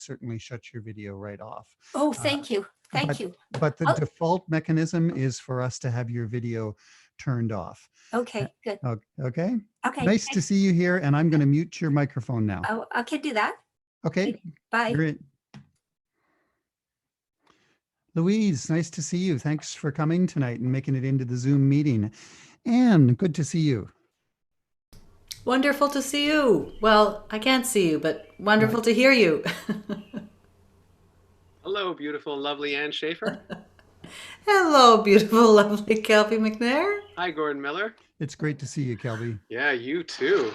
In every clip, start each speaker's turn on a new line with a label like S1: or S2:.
S1: certainly shut your video right off.
S2: Oh, thank you. Thank you.
S1: But the default mechanism is for us to have your video turned off.
S2: Okay, good.
S1: Okay.
S2: Okay.
S1: Nice to see you here. And I'm going to mute your microphone now.
S2: Oh, I can do that.
S1: Okay.
S2: Bye.
S1: You're in. Louise, nice to see you. Thanks for coming tonight and making it into the Zoom meeting. Anne, good to see you.
S3: Wonderful to see you. Well, I can't see you, but wonderful to hear you.
S4: Hello, beautiful, lovely Anne Schaefer.
S3: Hello, beautiful, lovely Kelby McNair.
S4: Hi, Gordon Miller.
S1: It's great to see you, Kelby.
S4: Yeah, you too.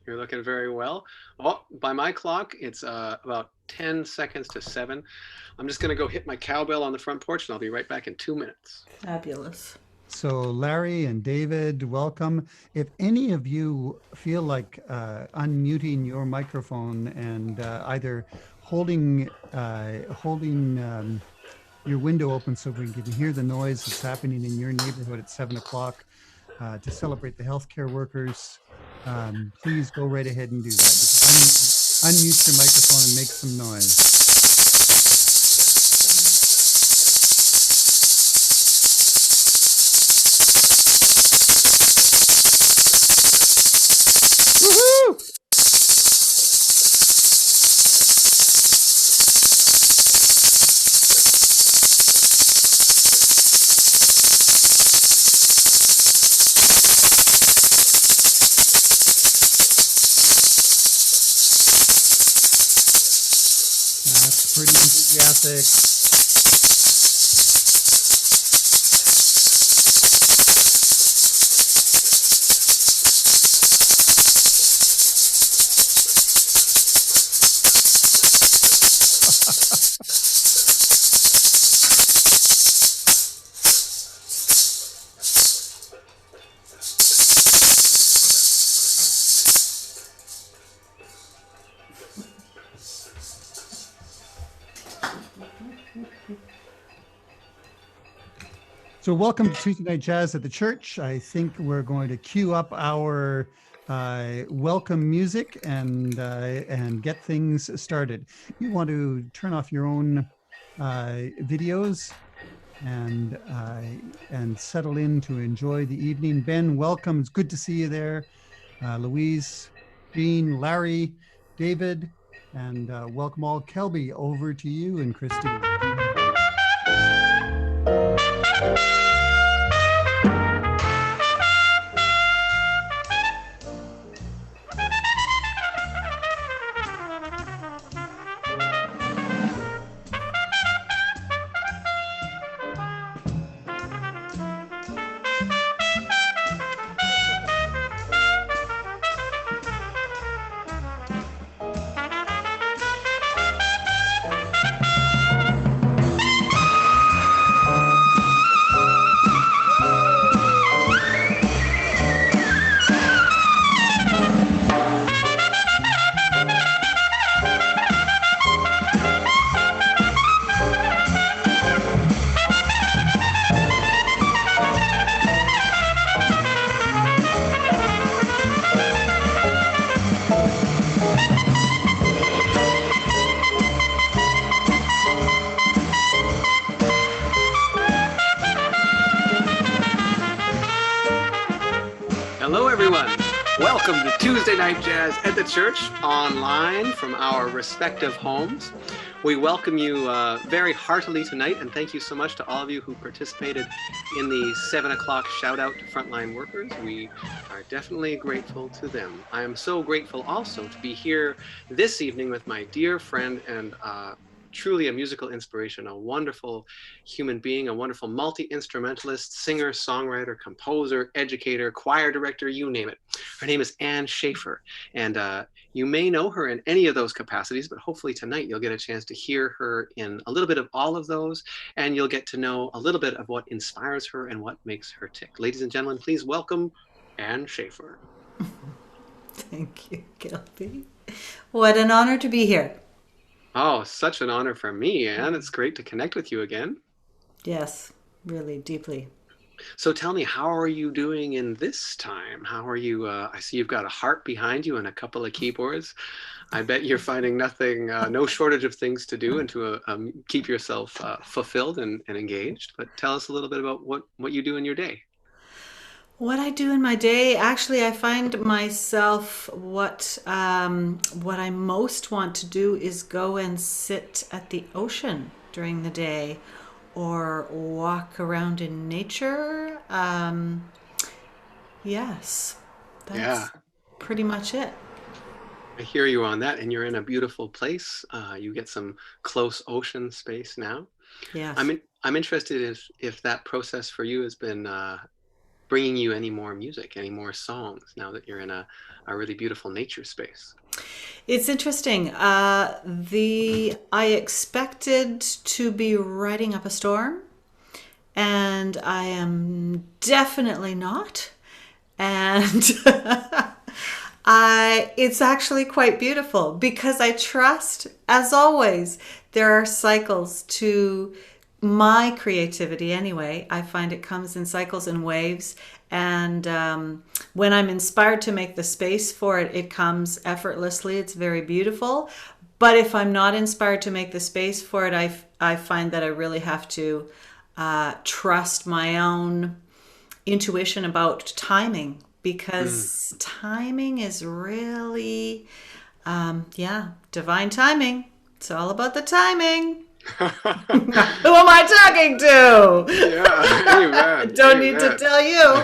S4: You're looking very well. Oh, by my clock, it's about 10 seconds to 7. I'm just going to go hit my cowbell on the front porch, and I'll be right back in 2 minutes.
S3: Fabulous.
S1: So Larry and David, welcome. If any of you feel like unmuting your microphone and either holding your window open so we can hear the noise that's happening in your neighborhood at 7 o'clock to celebrate the healthcare workers, please go right ahead and do that. Just unmute your microphone and make some noise. Pretty enthusiastic. So welcome to Tuesday Night Jazz at the church. I think we're going to cue up our welcome music and get things started. You want to turn off your own videos and settle in to enjoy the evening. Ben, welcome. It's good to see you there. Louise, Jean, Larry, David, and welcome all. Kelby, over to you and Christine.
S4: Hello, everyone. Welcome to Tuesday Night Jazz at the church, online from our respective homes. We welcome you very heartily tonight, and thank you so much to all of you who participated in the 7 o'clock shout out to frontline workers. We are definitely grateful to them. I am so grateful also to be here this evening with my dear friend and truly a musical inspiration, a wonderful human being, a wonderful multi-instrumentalist, singer, songwriter, composer, educator, choir director, you name it. Her name is Anne Schaefer, and you may know her in any of those capacities, but hopefully tonight you'll get a chance to hear her in a little bit of all of those, and you'll get to know a little bit of what inspires her and what makes her tick. Ladies and gentlemen, please welcome Anne Schaefer.
S3: Thank you, Kelby. What an honor to be here.
S4: Oh, such an honor for me, Anne. It's great to connect with you again.
S3: Yes, really, deeply.
S4: So tell me, how are you doing in this time? How are you? I see you've got a harp behind you and a couple of keyboards. I bet you're finding nothing, no shortage of things to do and to keep yourself fulfilled and engaged. But tell us a little bit about what you do in your day.
S3: What I do in my day, actually, I find myself what I most want to do is go and sit at the ocean during the day, or walk around in nature. Yes,
S4: Yeah,
S3: that's pretty much it.
S4: I hear you on that. And you're in a beautiful place. You get some close ocean space now.
S3: Yes.
S4: I'm interested if that process for you has been bringing you any more music, any more songs now that you're in a really beautiful nature space.
S3: It's interesting. The I expected to be riding up a storm, and I am definitely not. And I it's actually quite beautiful because I trust, as always, there are cycles to my creativity anyway. I find it comes in cycles and waves. And when I'm inspired to make the space for it, it comes effortlessly. It's very beautiful. But if I'm not inspired to make the space for it, I find that I really have to trust my own intuition about timing, because timing is really, divine timing. It's all about the timing. Who am I talking to?
S4: Yeah, amen.
S3: Don't need to tell you.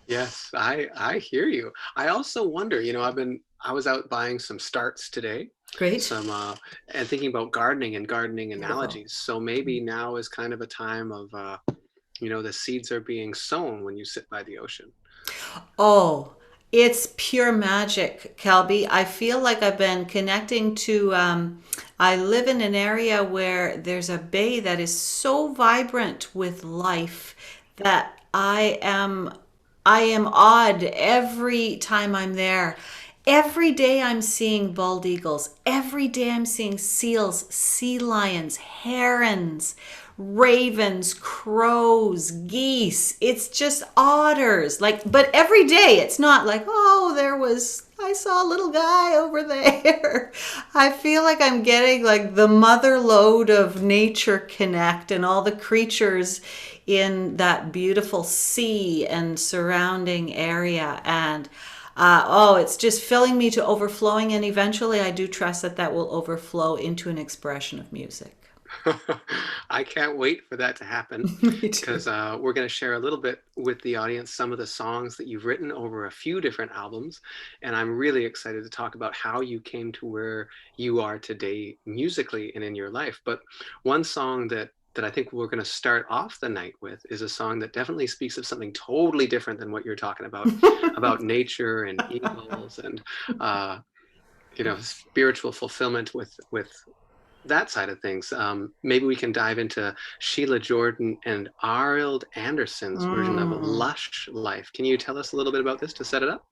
S4: Yes, I hear you. I also wonder, I was out buying some starts today,
S3: Great.
S4: some and thinking about gardening and gardening
S3: Beautiful.
S4: analogies. So maybe now is kind of a time of the seeds are being sown when you sit by the ocean.
S3: Oh, it's pure magic, Kelby. I feel like I've been connecting to, I live in an area where there's a bay that is so vibrant with life that I am awed every time I'm there. Every day I'm seeing bald eagles. Every day I'm seeing seals, sea lions, herons, ravens, crows, geese. It's just otters. But every day it's not like, I saw a little guy over there. I feel like I'm getting like the mother lode of nature connect and all the creatures in that beautiful sea and surrounding area. And it's just filling me to overflowing. And eventually I do trust that will overflow into an expression of music.
S4: I can't wait for that to happen, because we're going to share a little bit with the audience some of the songs that you've written over a few different albums. And I'm really excited to talk about how you came to where you are today musically and in your life. But one song that I think we're going to start off the night with is a song that definitely speaks of something totally different than what you're talking about nature and eagles and spiritual fulfillment with that side of things. Maybe we can dive into Sheila Jordan and Arild Anderson's version of Lush Life. Can you tell us a little bit about this to set it up?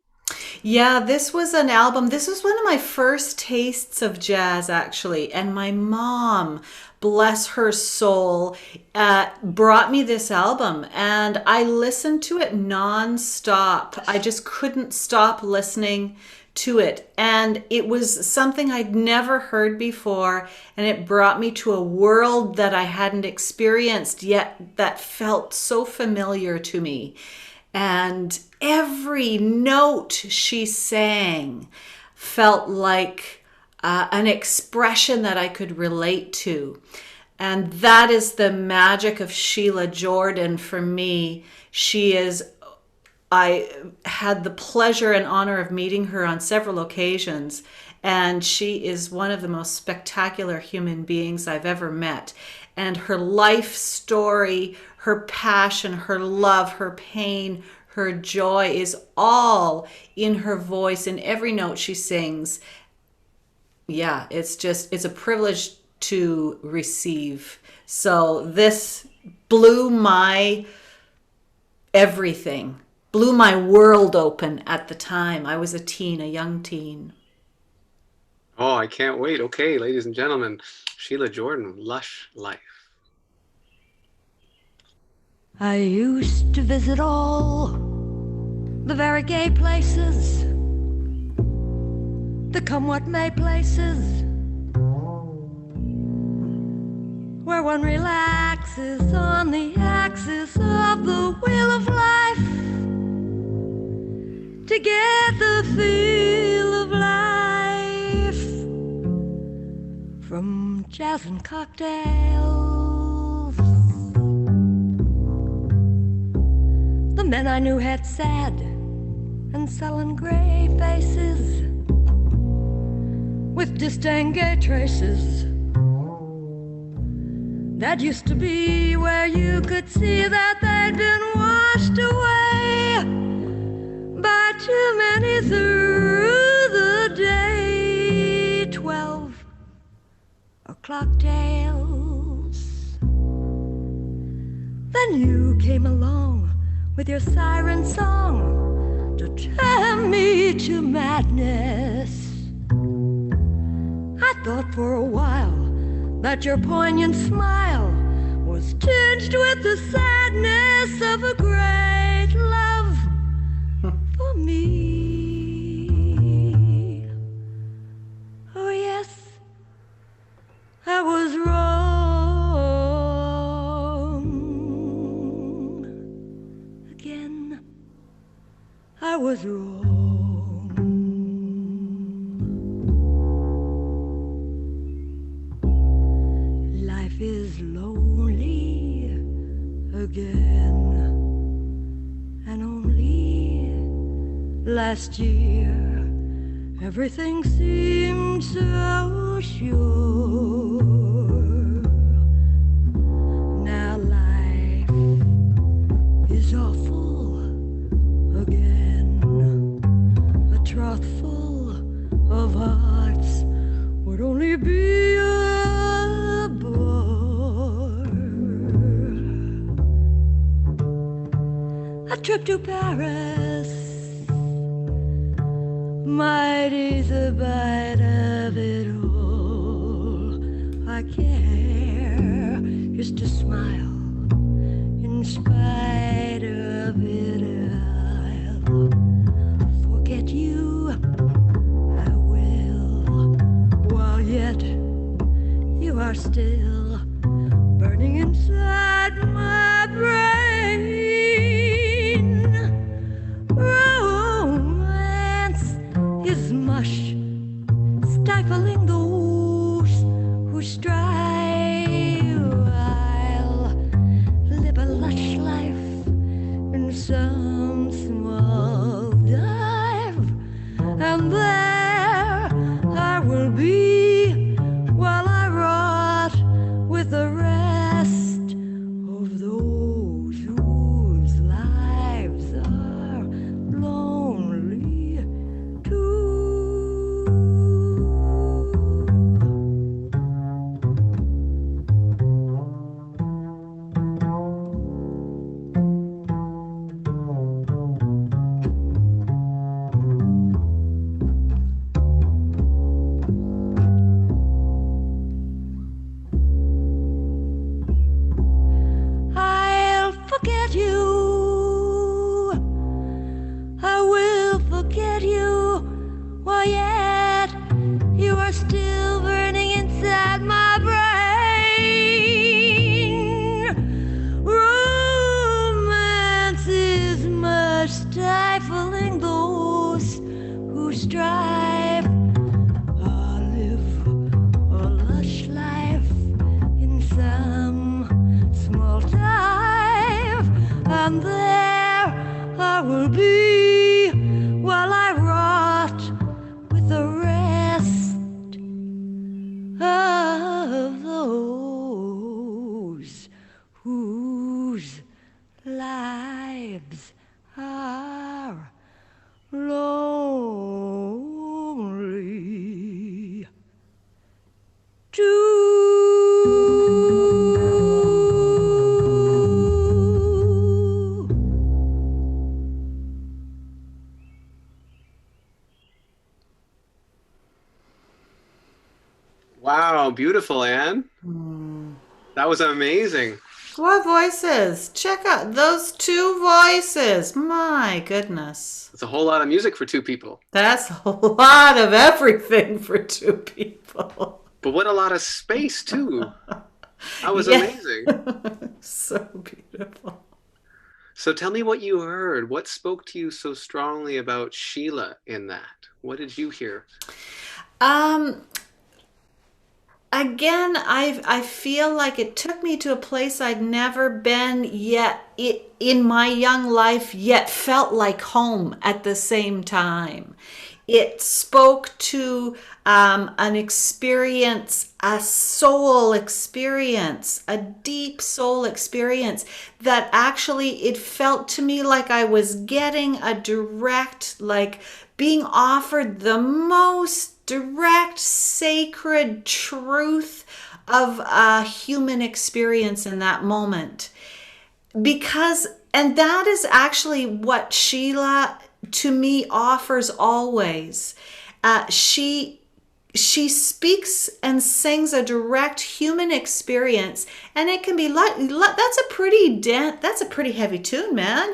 S3: Yeah, this was an album. This was one of my first tastes of jazz, actually. And my mom, bless her soul, brought me this album. And I listened to it nonstop. I just couldn't stop listening to it. And it was something I'd never heard before. And it brought me to a world that I hadn't experienced yet that felt so familiar to me. And every note she sang felt like an expression that I could relate to. And that is the magic of Sheila Jordan for me. I had the pleasure and honor of meeting her on several occasions, and she is one of the most spectacular human beings I've ever met. And her life story, her passion, her love, her pain, her joy is all in her voice, in every note she sings. Yeah, it's a privilege to receive. So this blew my everything, blew my world open at the time. I was a young teen.
S4: Oh, I can't wait. Okay, ladies and gentlemen, Sheila Jordan, Lush Life.
S5: I used to visit all the very gay places, the come what may places, where one relaxes on the axis of the wheel of life to get the feel of life from jazz and cocktails. The men I knew had sad and sullen gray faces with disdain gay traces. That used to be where you could see that they'd been washed away by too many through the day. 12 o'clock tales. Then you came along with your siren song to turn me to madness. I thought for a while that your poignant smile was tinged with the sadness of a great love for me. Oh yes, I was wrong. Again, I was wrong. Life is lonely again, and only last year everything seemed so sure. Now life is awful again. A trough full of hearts would only be a bore. A trip to Paris might ease a bite of it all. I care just to smile in spite of it. I'll forget you, I will, while yet you are still burning inside my brain. Romance is mush, stifling those who strive. I'll live a lush life in some small dive, and there I will be while I rot with the rest of those whose lives are lonely too. I'll forget you. I will forget you. Why yet you are still burning inside my brain. Romance is much stifling those who strive. I'll live a lush life in some small dive, and there I will be while I rot with the rest of those whose lives are lonely too.
S4: Wow, beautiful, Anne. That was amazing.
S3: What voices? Check out those two voices. My goodness.
S4: It's a whole lot of music for two people.
S3: That's a lot of everything for two people.
S4: But what a lot of space, too. That was
S3: Yeah.
S4: amazing.
S3: So beautiful.
S4: So tell me what you heard. What spoke to you so strongly about Sheila in that? What did you hear?
S3: Again, I feel like it took me to a place I'd never been yet in my young life, yet felt like home at the same time. It spoke to an experience, a soul experience, a deep soul experience that actually it felt to me like I was getting a direct, like being offered the most direct, sacred truth of a human experience in that moment. And that is actually what Sheila to me offers always. She speaks and sings a direct human experience, and it can be like that's a pretty heavy tune, man.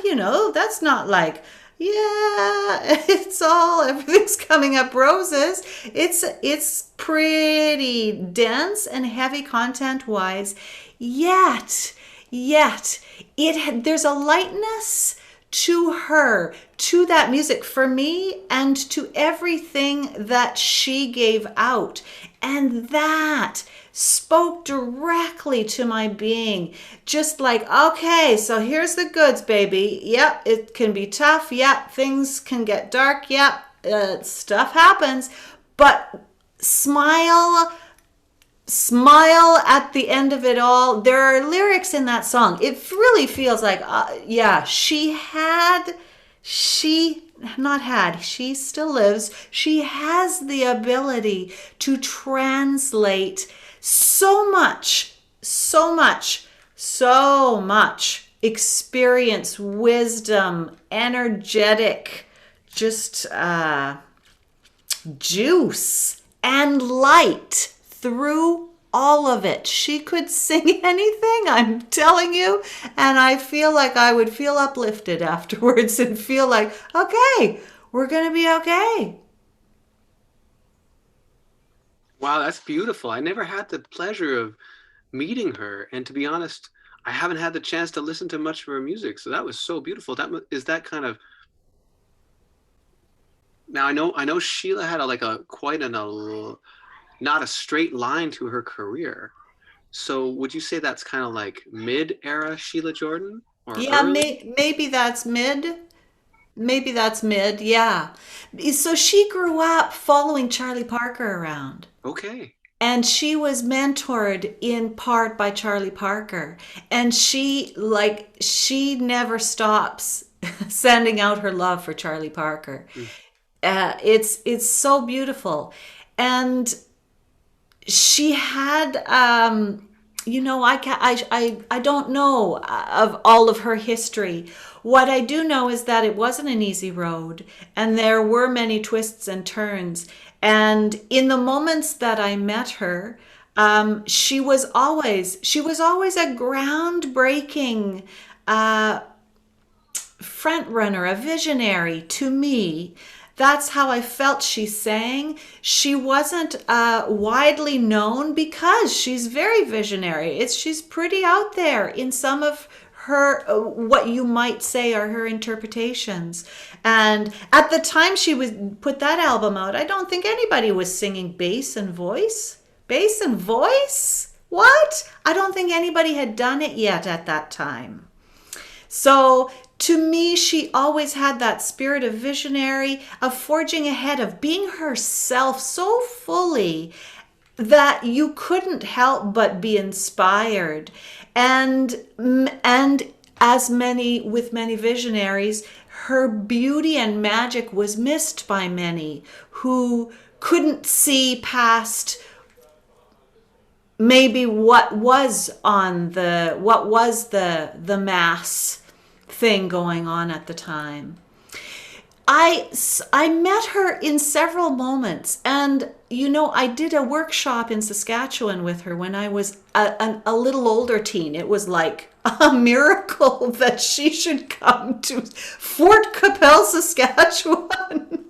S3: That's not like, yeah, everything's coming up roses. It's pretty dense and heavy content wise, yet there's a lightness to her, to that music, for me, and to everything that she gave out. And that spoke directly to my being. Just like, okay, so here's the goods, baby. Yep, it can be tough. Yep, things can get dark. Yep, stuff happens. But smile at the end of it all. There are lyrics in that song. It really feels like, she still lives. She has the ability to translate so much experience, wisdom, energetic, just juice and light through all of it. She could sing anything, I'm telling you, and I feel like I would feel uplifted afterwards and feel like, okay, we're going to be okay.
S4: Wow, that's beautiful. I never had the pleasure of meeting her, and to be honest, I haven't had the chance to listen to much of her music, so that was so beautiful. Is that kind of... Now I know Sheila had not a straight line to her career. So would you say that's kind of like mid-era Sheila Jordan? Or
S3: Yeah,
S4: early?
S3: maybe that's mid. Maybe that's mid, yeah. So she grew up following Charlie Parker around.
S4: Okay.
S3: And she was mentored in part by Charlie Parker. And she never stops sending out her love for Charlie Parker. It's so beautiful. And she had, I don't know of all of her history. What I do know is that it wasn't an easy road, and there were many twists and turns. And in the moments that I met her, she was always a groundbreaking front runner, a visionary to me. That's how I felt she sang. She wasn't widely known because she's very visionary. She's pretty out there in some of her, what you might say are her interpretations. And at the time she put that album out, I don't think anybody was singing bass and voice. Bass and voice? What? I don't think anybody had done it yet at that time. So to me, she always had that spirit of visionary, of forging ahead, of being herself so fully that you couldn't help but be inspired. And with many visionaries, her beauty and magic was missed by many who couldn't see past maybe what was the mass thing going on at the time. I met her in several moments, and I did a workshop in Saskatchewan with her when I was a little older teen. It was like a miracle that she should come to Fort Capel, Saskatchewan.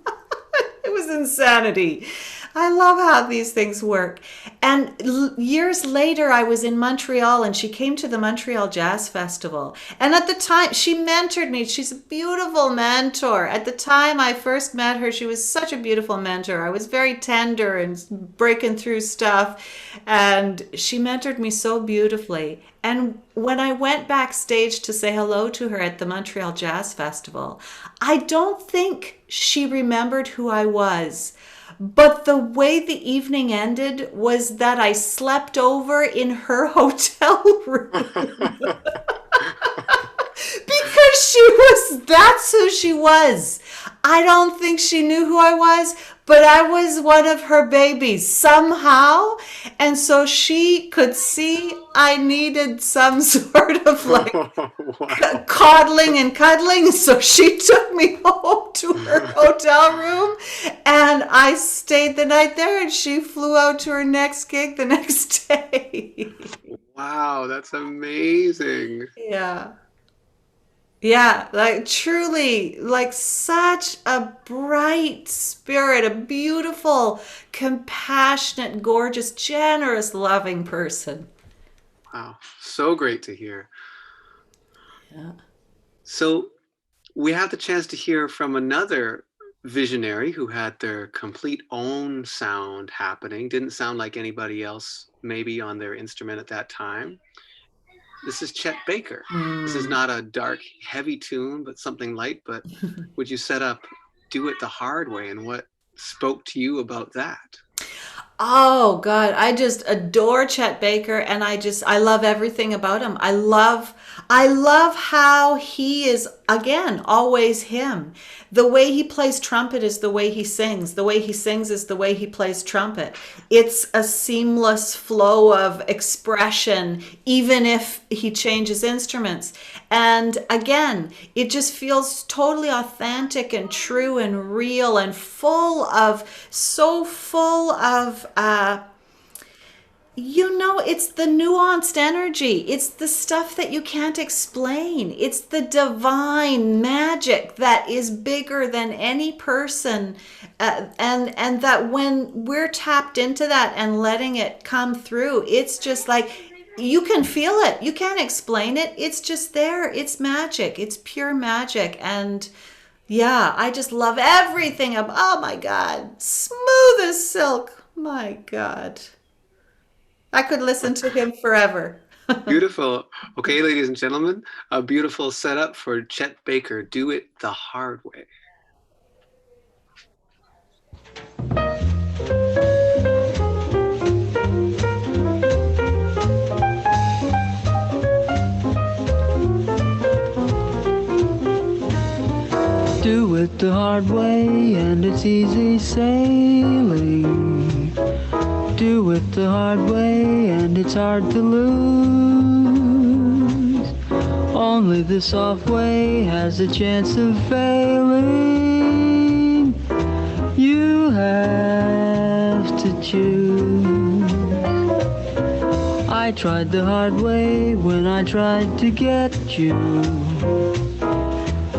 S3: It was insanity. I love how these things work. And years later, I was in Montreal, and she came to the Montreal Jazz Festival. And at the time, she mentored me. She's a beautiful mentor. At the time I first met her, she was such a beautiful mentor. I was very tender and breaking through stuff. And she mentored me so beautifully. And when I went backstage to say hello to her at the Montreal Jazz Festival, I don't think she remembered who I was. But the way the evening ended was that I slept over in her hotel room. Because that's who she was. I don't think she knew who I was, but I was one of her babies somehow. And so she could see I needed some sort of like coddling and cuddling. So she took me home to her hotel room, and I stayed the night there, and she flew out to her next gig the next day.
S4: Wow, that's amazing.
S3: Yeah. Yeah, like truly, like such a bright spirit, a beautiful, compassionate, gorgeous, generous, loving person.
S4: Wow, so great to hear.
S3: Yeah.
S4: So we had the chance to hear from another visionary who had their complete own sound happening. Didn't sound like anybody else maybe on their instrument at that time. This is Chet Baker. This is not a dark, heavy tune, but something light. But would you set up Do It the Hard Way, and what spoke to you about that?
S3: Oh God, I just adore Chet Baker, and I love everything about him. I love how he is, again, always him. The way he plays trumpet is the way he sings. The way he sings is the way he plays trumpet. It's a seamless flow of expression, even if he changes instruments. And again, it just feels totally authentic and true and real and full of it's the nuanced energy. It's the stuff that you can't explain. It's the divine magic that is bigger than any person. And that when we're tapped into that and letting it come through, it's just like, you can feel it. You can't explain it. It's just there. It's magic. It's pure magic. And yeah, I just love everything. Oh my God. Smooth as silk. My God. I could listen to him forever.
S4: Beautiful. Okay, ladies and gentlemen, a beautiful setup for Chet Baker, Do It the Hard Way.
S6: Do it the hard way and it's easy sailing. Do it the hard way and it's hard to lose. Only the soft way has a chance of failing. You have to choose. I tried the hard way when I tried to get you.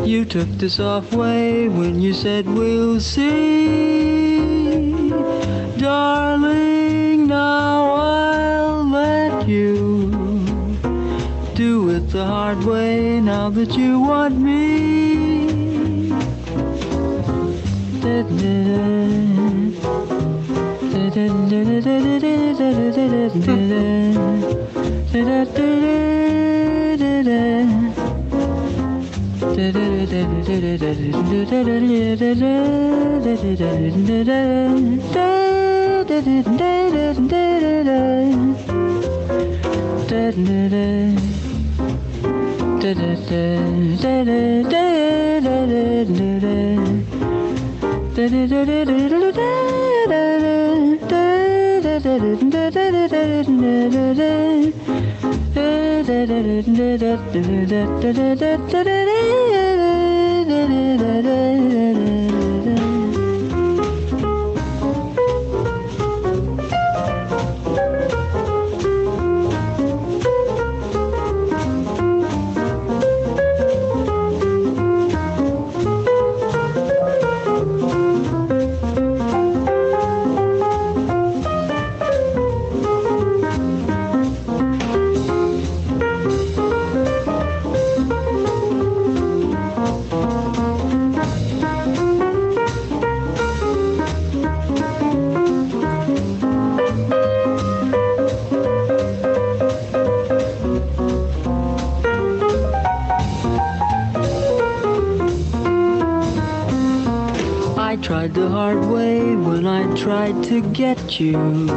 S6: You took the soft way when you said we'll see. Darling, now I'll let you do it the hard way now that you want me. I tried the hard way when I tried to get you.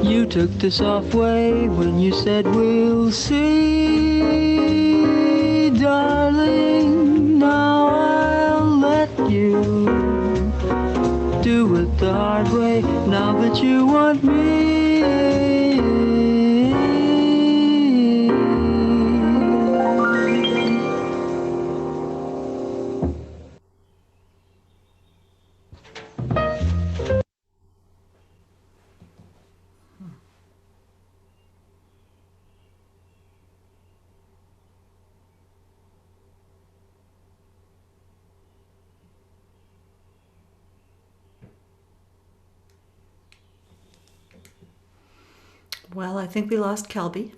S6: You took the soft way when you said we'll see. Darling, now I'll let you do it the hard way now that you want me.
S3: Well, I think we lost Kelby.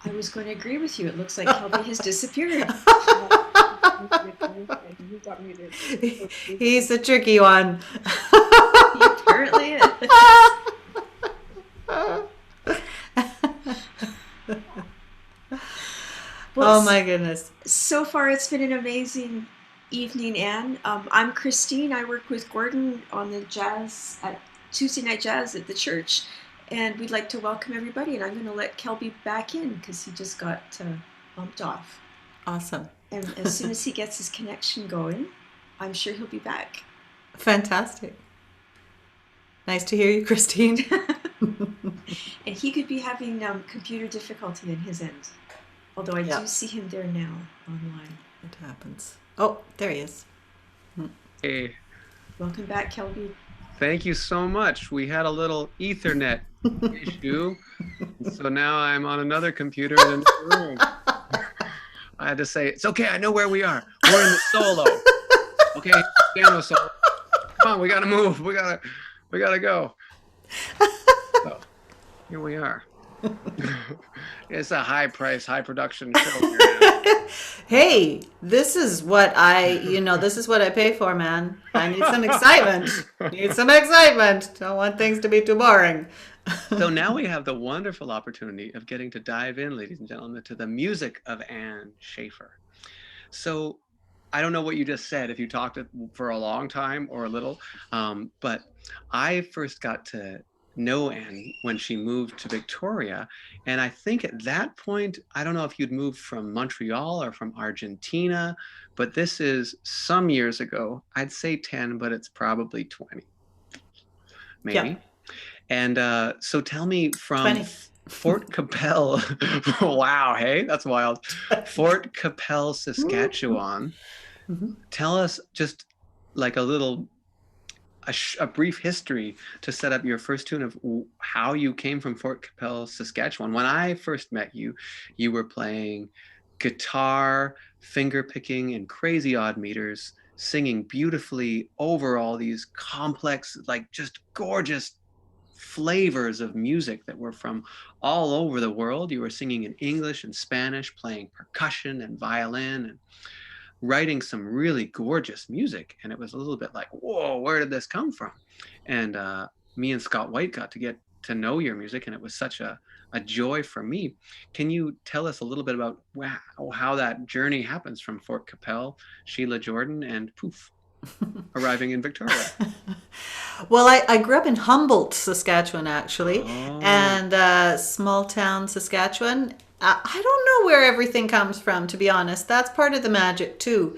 S7: I was going to agree with you. It looks like Kelby has disappeared.
S3: He's a tricky one.
S7: He apparently is.
S3: Oh my goodness.
S7: So far, it's been an amazing evening, Anne. I'm Christine. I work with Gordon on the jazz at Tuesday Night Jazz at the church, and we'd like to welcome everybody. And I'm going to let Kelby back in because he just got bumped off.
S3: Awesome.
S7: And as soon as he gets his connection going, I'm sure he'll be back.
S3: Fantastic. Nice to hear you, Christine.
S7: And he could be having computer difficulty on his end. Although I do see him there now online.
S3: It happens. Oh, there he is.
S4: Hey,
S7: Welcome back, Kelby.
S4: thank you so much. We had a little Ethernet issue, so now I'm on another computer in the room. I had to say, it's okay, I know where we are. We're in the solo. Okay, piano solo. Come on, we gotta move. We gotta go. So, here we are. It's a high price, high production show.
S3: Hey, this is what this is what I pay for, man. I need some excitement. Don't want things to be too boring.
S4: So now we have the wonderful opportunity of getting to dive in, ladies and gentlemen, to the music of Anne Schaefer. So I don't know what you just said, if you talked for a long time or a little, but I first got to know Anne when she moved to Victoria. And I think at that point, I don't know if you'd moved from Montreal or from Argentina, but this is some years ago. I'd say 10, but it's probably 20, maybe. Yep. And so tell me, from
S3: 20.
S4: Fort Capel, wow, hey, that's wild. Fort Capel, Saskatchewan. Mm-hmm. Tell us just like a brief history to set up your first tune of how you came from Fort Capel, Saskatchewan. When I first met you, you were playing guitar, finger picking, and crazy odd meters, singing beautifully over all these complex, like just gorgeous flavors of music that were from all over the world. You were singing in English and Spanish, playing percussion and violin, and writing some really gorgeous music. And it was a little bit like, whoa, where did this come from? And me and Scott White got to get to know your music, and it was such a joy for me. Can you tell us a little bit about how that journey happens from Fort Capel, Sheila Jordan, and poof, arriving in Victoria?
S3: Well, I grew up in Humboldt, Saskatchewan, actually, and small town Saskatchewan. I don't know where everything comes from, to be honest. That's part of the magic too.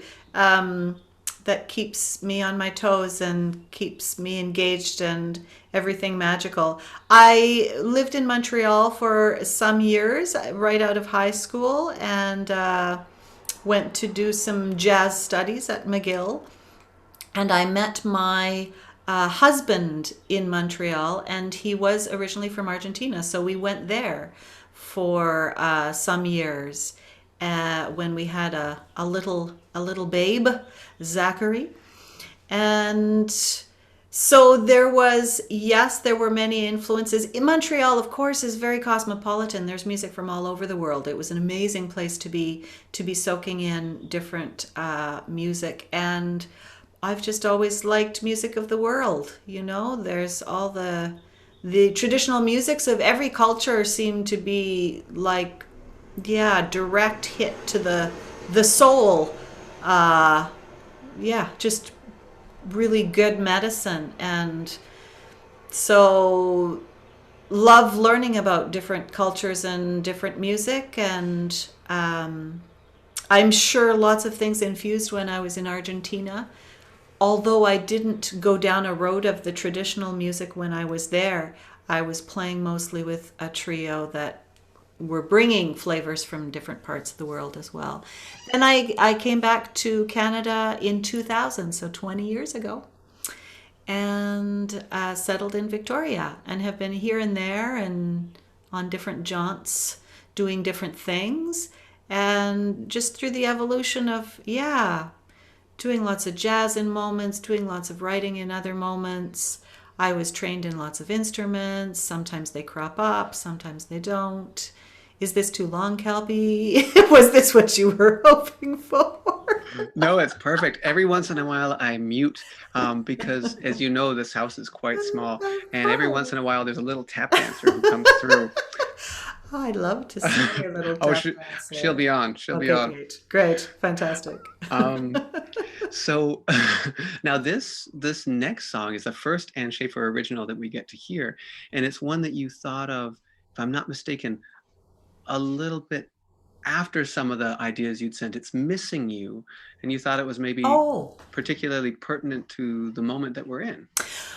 S3: that keeps me on my toes and keeps me engaged and everything magical. I lived in Montreal for some years right out of high school, and went to do some jazz studies at McGill. And I met my husband in Montreal, and he was originally from Argentina. So we went there for some years when we had a little babe, Zachary. And so there were many influences. In Montreal, of course, is very cosmopolitan. There's music from all over the world. It was an amazing place to be soaking in different music. And I've just always liked music of the world. There's all the traditional musics of every culture seem to be like, direct hit to the soul. Just really good medicine. And so love learning about different cultures and different music. And I'm sure lots of things infused when I was in Argentina. Although I didn't go down a road of the traditional music when I was there, I was playing mostly with a trio that were bringing flavors from different parts of the world as well. And I came back to Canada in 2000, so 20 years ago, and settled in Victoria, and have been here and there and on different jaunts doing different things. And just through the evolution of, doing lots of jazz in moments, doing lots of writing in other moments. I was trained in lots of instruments. Sometimes they crop up, sometimes they don't. Is this too long, Kelpie? Was this what you were hoping for?
S4: No, it's perfect. Every once in a while I mute because, as you know, this house is quite small. And every once in a while there's a little tap dancer who comes through.
S3: I'd love to see your little tap dancer.
S4: She'll be on. She'll be on.
S3: Great. Fantastic.
S4: So now this next song is the first Anne Schaefer original that we get to hear. And it's one that you thought of, if I'm not mistaken, a little bit after some of the ideas you'd sent. It's Missing You. And you thought it was maybe particularly pertinent to the moment that we're in.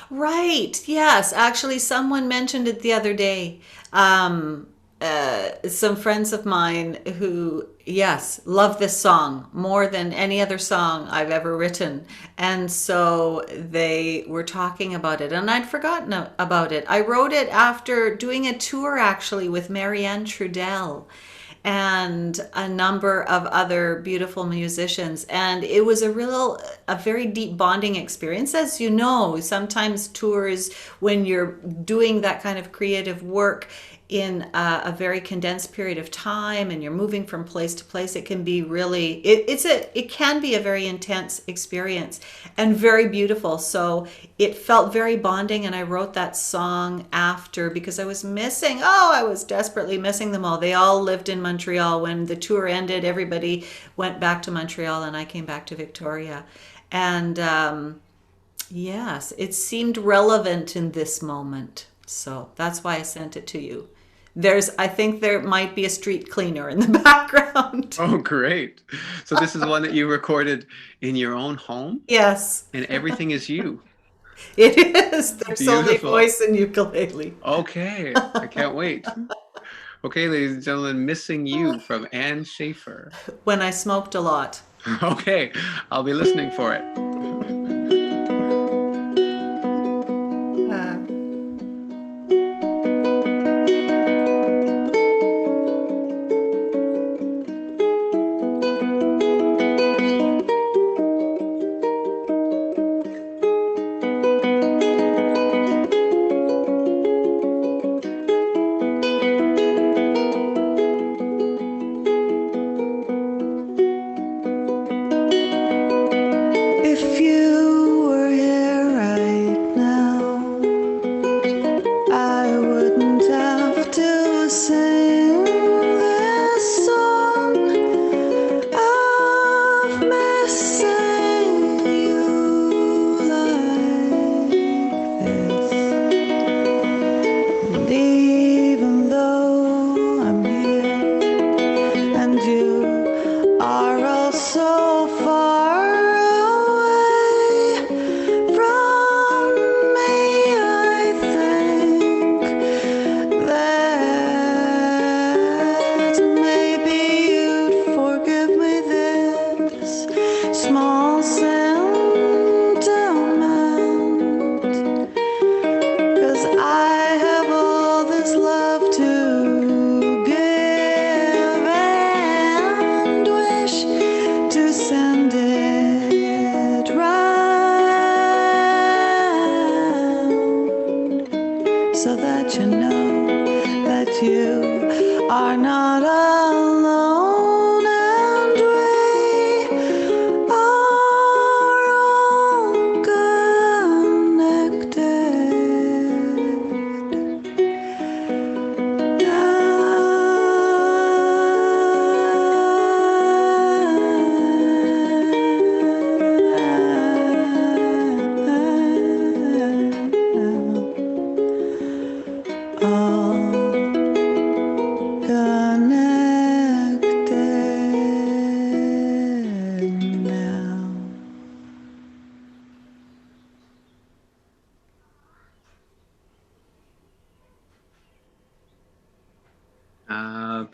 S3: Right. Yes. Actually, someone mentioned it the other day. Some friends of mine who, love this song more than any other song I've ever written. And so they were talking about it, and I'd forgotten about it. I wrote it after doing a tour, actually, with Marianne Trudel and a number of other beautiful musicians. And it was a very deep bonding experience. As you know, sometimes tours, when you're doing that kind of creative work in a very condensed period of time and you're moving from place to place, it can be really, it can be a very intense experience and very beautiful. So it felt very bonding, and I wrote that song after because I was desperately missing them all. They all lived in Montreal. When the tour ended, everybody went back to Montreal and I came back to Victoria. And it seemed relevant in this moment. So that's why I sent it to you. I think there might be a street cleaner in the background.
S4: Oh, great. So this is one that you recorded in your own home?
S3: Yes.
S4: And everything is you?
S3: It is. There's only voice and ukulele.
S4: Okay. I can't wait. Okay, ladies and gentlemen, Missing You from Anne Schaefer.
S3: When I smoked a lot.
S4: Okay. I'll be listening for it.
S5: If
S6: let you know that you are not alone, and we are all connected now.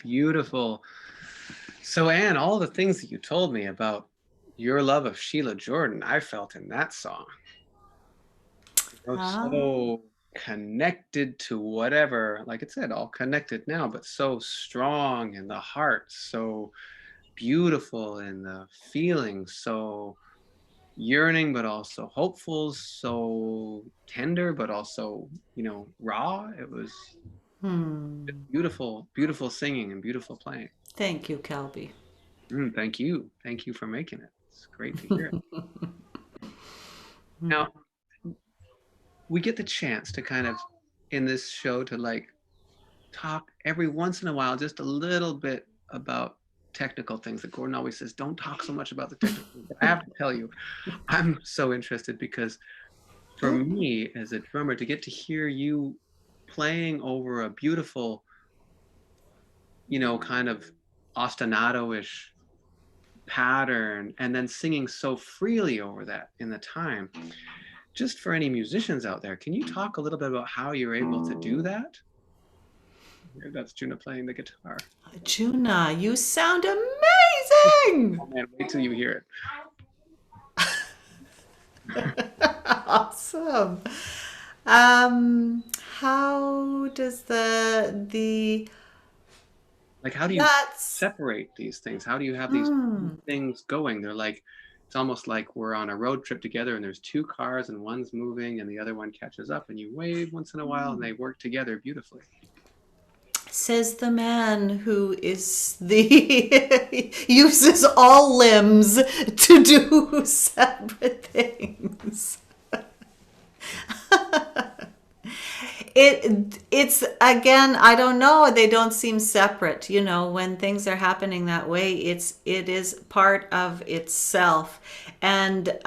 S4: Beautiful. So, Anne, all the things that you told me about your love of Sheila Jordan, I felt in that song. So connected to whatever, like it said, all connected now, but so strong in the heart, so beautiful in the feelings, so yearning, but also hopeful, so tender, but also, raw. It was beautiful, beautiful singing and beautiful playing.
S3: Thank you, Kelby.
S4: Thank you. Thank you for making it. It's great to hear. Now, we get the chance to kind of, in this show, to talk every once in a while, just a little bit about technical things that Gordon always says, don't talk so much about the technical things. But I have to tell you, I'm so interested because for me as a drummer, to get to hear you playing over a beautiful, kind of ostinato-ish pattern and then singing so freely over that in the time. Just for any musicians out there, can you talk a little bit about how you're able to do that? That's Juna playing the guitar.
S3: Juna, you sound amazing!
S4: Oh man, wait till you hear it.
S3: Awesome. How does
S4: how do you separate these things? How do you have these things going? They're it's almost like we're on a road trip together and there's two cars and one's moving and the other one catches up and you wave once in a while and they work together beautifully.
S3: Says the man who is uses all limbs to do separate things. It's again, I don't know, they don't seem separate, when things are happening that way, it is part of itself. And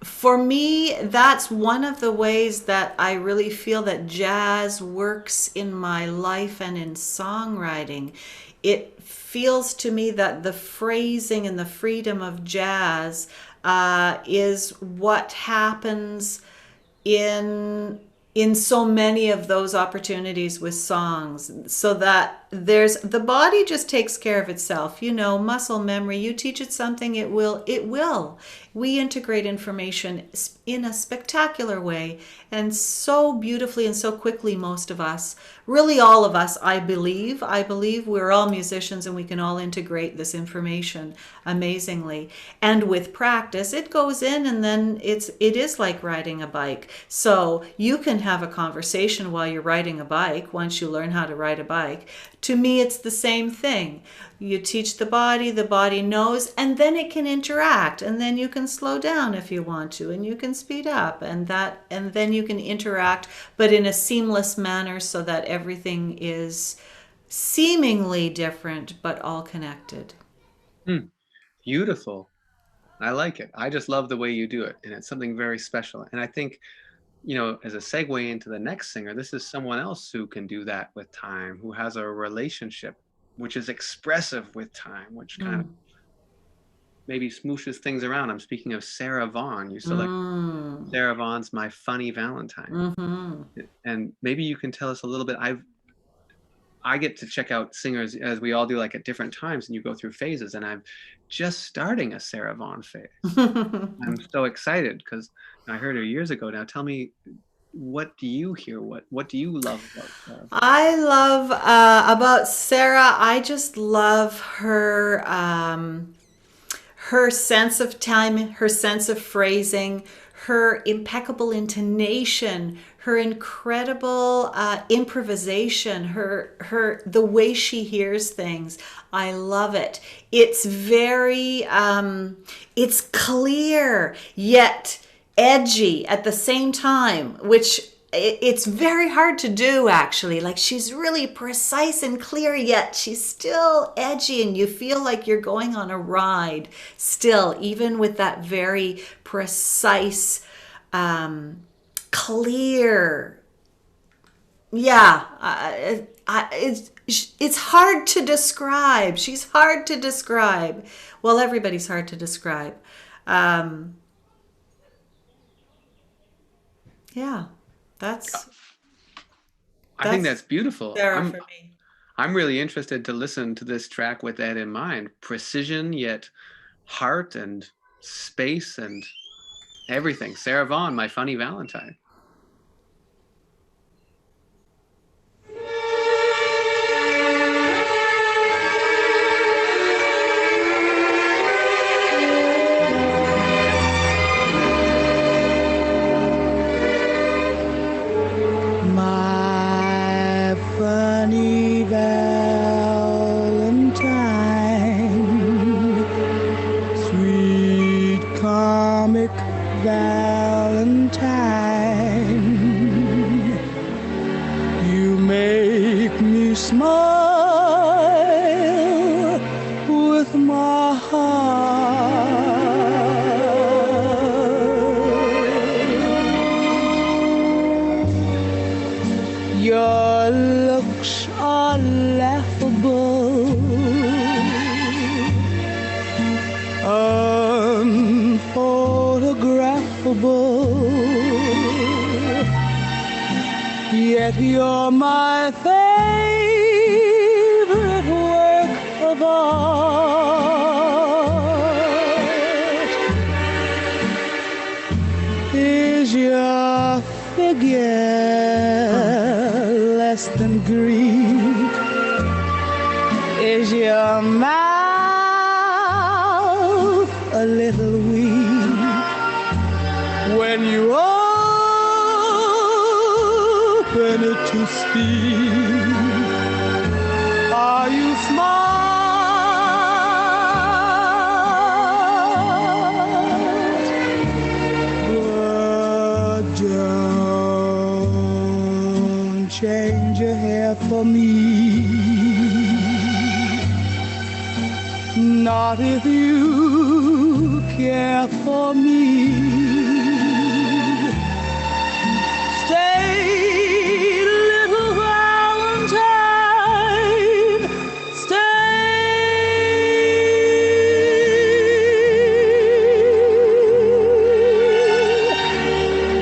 S3: for me, that's one of the ways that I really feel that jazz works in my life and in songwriting. It feels to me that the phrasing and the freedom of jazz is what happens in so many of those opportunities with songs, so that the body just takes care of itself. Muscle memory, you teach it something, it will. We integrate information in a spectacular way, and so beautifully and so quickly, most of us, really all of us, I believe we're all musicians and we can all integrate this information amazingly. And with practice, it goes in, and then it is like riding a bike. So you can have a conversation while you're riding a bike once you learn how to ride a bike. To me, it's the same thing. You teach the body knows, and then it can interact, and then you can slow down if you want to, and you can speed up, and then you can interact, but in a seamless manner so that everything is seemingly different, but all connected.
S4: Beautiful. I like it. I just love the way you do it, and it's something very special. And I think, as a segue into the next singer, this is someone else who can do that with time, who has a relationship which is expressive with time, which kind of maybe smooshes things around. I'm speaking of Sarah Vaughan. You select Sarah Vaughan's My Funny Valentine. And maybe you can tell us a little bit. I get to check out singers, as we all do, at different times, and you go through phases, and I'm just starting a Sarah Vaughan phase. I'm so excited because I heard her years ago. Now tell me, what do you hear? What do you love about Sarah?
S3: I love about Sarah, I just love her sense of time, her sense of phrasing, her impeccable intonation, her incredible improvisation, the way she hears things. I love it. It's very, it's clear yet edgy at the same time, which it's very hard to do, actually. Like, she's really precise and clear, yet she's still edgy, and you feel like you're going on a ride still, even with that very precise, clear. Yeah, it's hard to describe. She's hard to describe. Well, everybody's hard to describe. Yeah.
S4: I think that's beautiful.
S3: Sarah for me.
S4: I'm really interested to listen to this track with that in mind. Precision, yet heart and space and everything. Sarah Vaughan, My Funny Valentine.
S6: Yet you're my favorite work of art. Is your figure less than Greek? Is your mouth a little weak when you open it to speak? Are you smart? But don't change your hair for me. Not if you care for me. Stay, little Valentine, stay.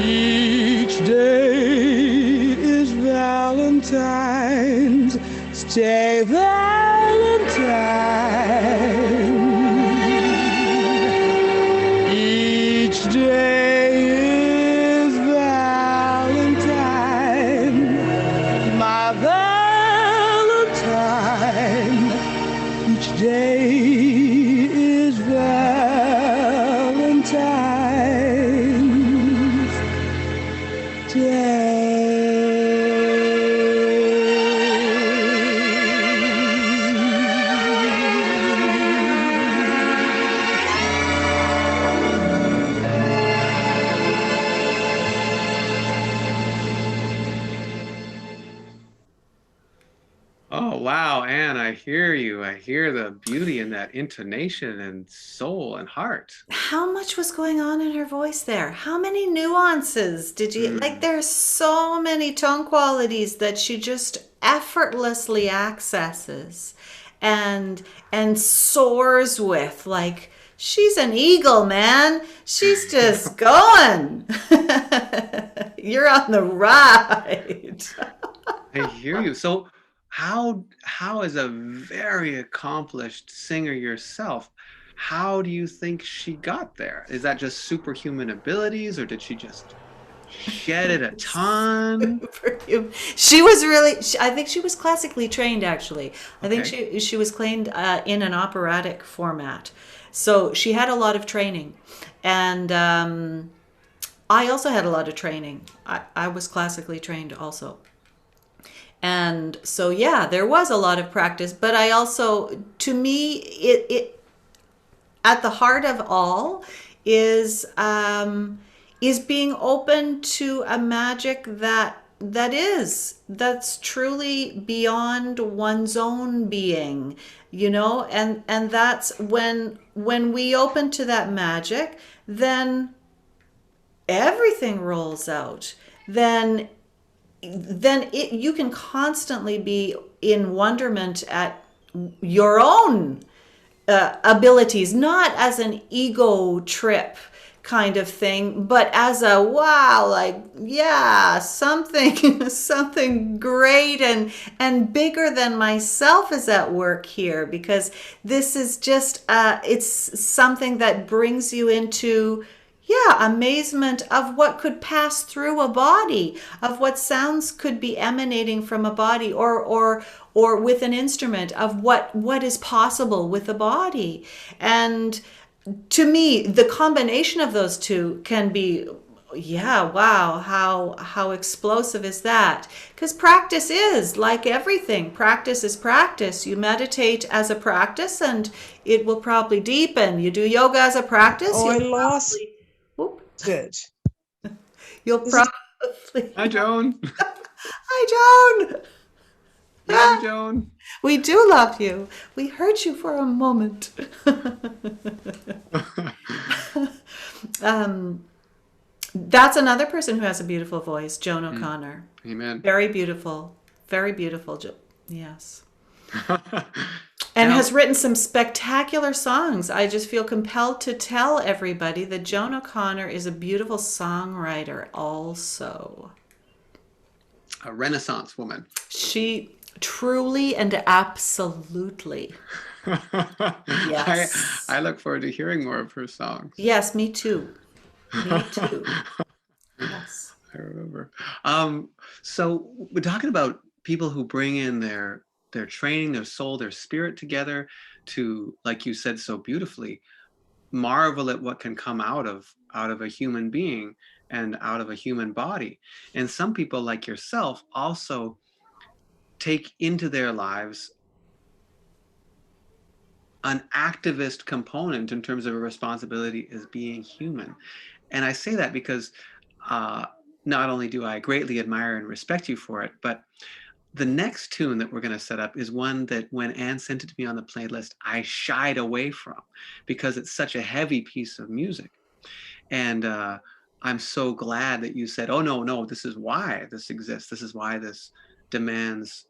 S6: Each day is Valentine's. Stay, Valentine. Each day is Valentine, my Valentine. Each day is Valentine's Day.
S4: Oh, wow, Anne, I hear you. I hear the beauty in that intonation and soul and heart.
S3: How much was going on in her voice there? How many nuances did you like? There's so many tone qualities that she just effortlessly accesses and soars with. Like, she's an eagle, man. She's just going. You're on the ride.
S4: I hear you. So how as a very accomplished singer yourself, how do you think she got there? Is that just superhuman abilities, or did she just shed it a ton?
S3: She was really, I think she was classically trained, actually. I think
S4: Okay.
S3: she was trained in an operatic format. So she had a lot of training. And I also had a lot of training. I was classically trained also. And so, yeah, there was a lot of practice, but I also, to me, it at the heart of all is being open to a magic that's truly beyond one's own being, and that's when we open to that magic, then everything rolls out. Then you can constantly be in wonderment at your own abilities, not as an ego trip kind of thing, but as a wow, like, yeah, something something great and bigger than myself is at work here, because this is just it's something that brings you into amazement of what could pass through a body, of what sounds could be emanating from a body, or with an instrument, of what is possible with a body. And to me, the combination of those two can be, wow, how explosive is that? Because practice is like everything. Practice is practice. You meditate as a practice, and it will probably deepen. You do yoga as a practice.
S8: Oh, I lost it.
S3: You'll probably.
S4: Hi, Joan.
S3: Hi, Joan.
S4: Hi, Joan.
S3: We do love you. We heard you for a moment. That's another person who has a beautiful voice, Joan O'Connor.
S4: Amen.
S3: Very beautiful. Very beautiful. Yes. And has written some spectacular songs. I just feel compelled to tell everybody that Joan O'Connor is a beautiful songwriter also.
S4: A Renaissance woman.
S3: She truly and absolutely. Yes.
S4: I look forward to hearing more of her songs.
S3: Yes, me too. Me too. Yes.
S4: I remember. So we're talking about people who bring in their training, their soul, their spirit together to, like you said so beautifully, marvel at what can come out of a human being and out of a human body. And some people, like yourself, also take into their lives an activist component in terms of a responsibility as being human. And I say that because not only do I greatly admire and respect you for it, but the next tune that we're going to set up is one that when Anne sent it to me on the playlist, I shied away from because it's such a heavy piece of music. And I'm so glad that you said, oh, no, this is why this exists. This is why this demands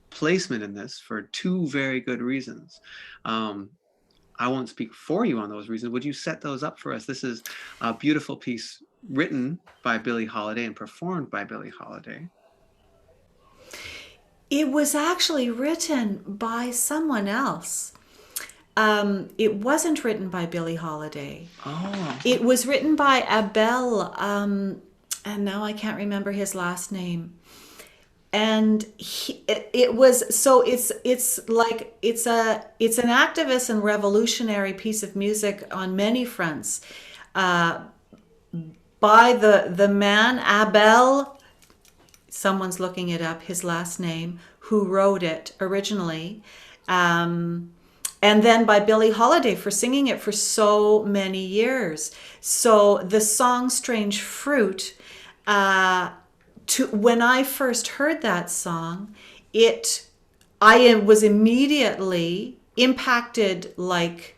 S4: placement in this, for two very good reasons. I won't speak for you on those reasons. Would you set those up for us? This is a beautiful piece written by Billie Holiday and performed by Billie Holiday.
S3: It was actually written by someone else. It wasn't written by Billie Holiday.
S4: Oh.
S3: It was written by Abel, and now I can't remember his last name. And it was, so it's an activist and revolutionary piece of music on many fronts, by the man Abel. Someone's looking it up, his last name, who wrote it originally. And then by Billie Holiday for singing it for so many years. So the song Strange Fruit, when I first heard that song, I was immediately impacted like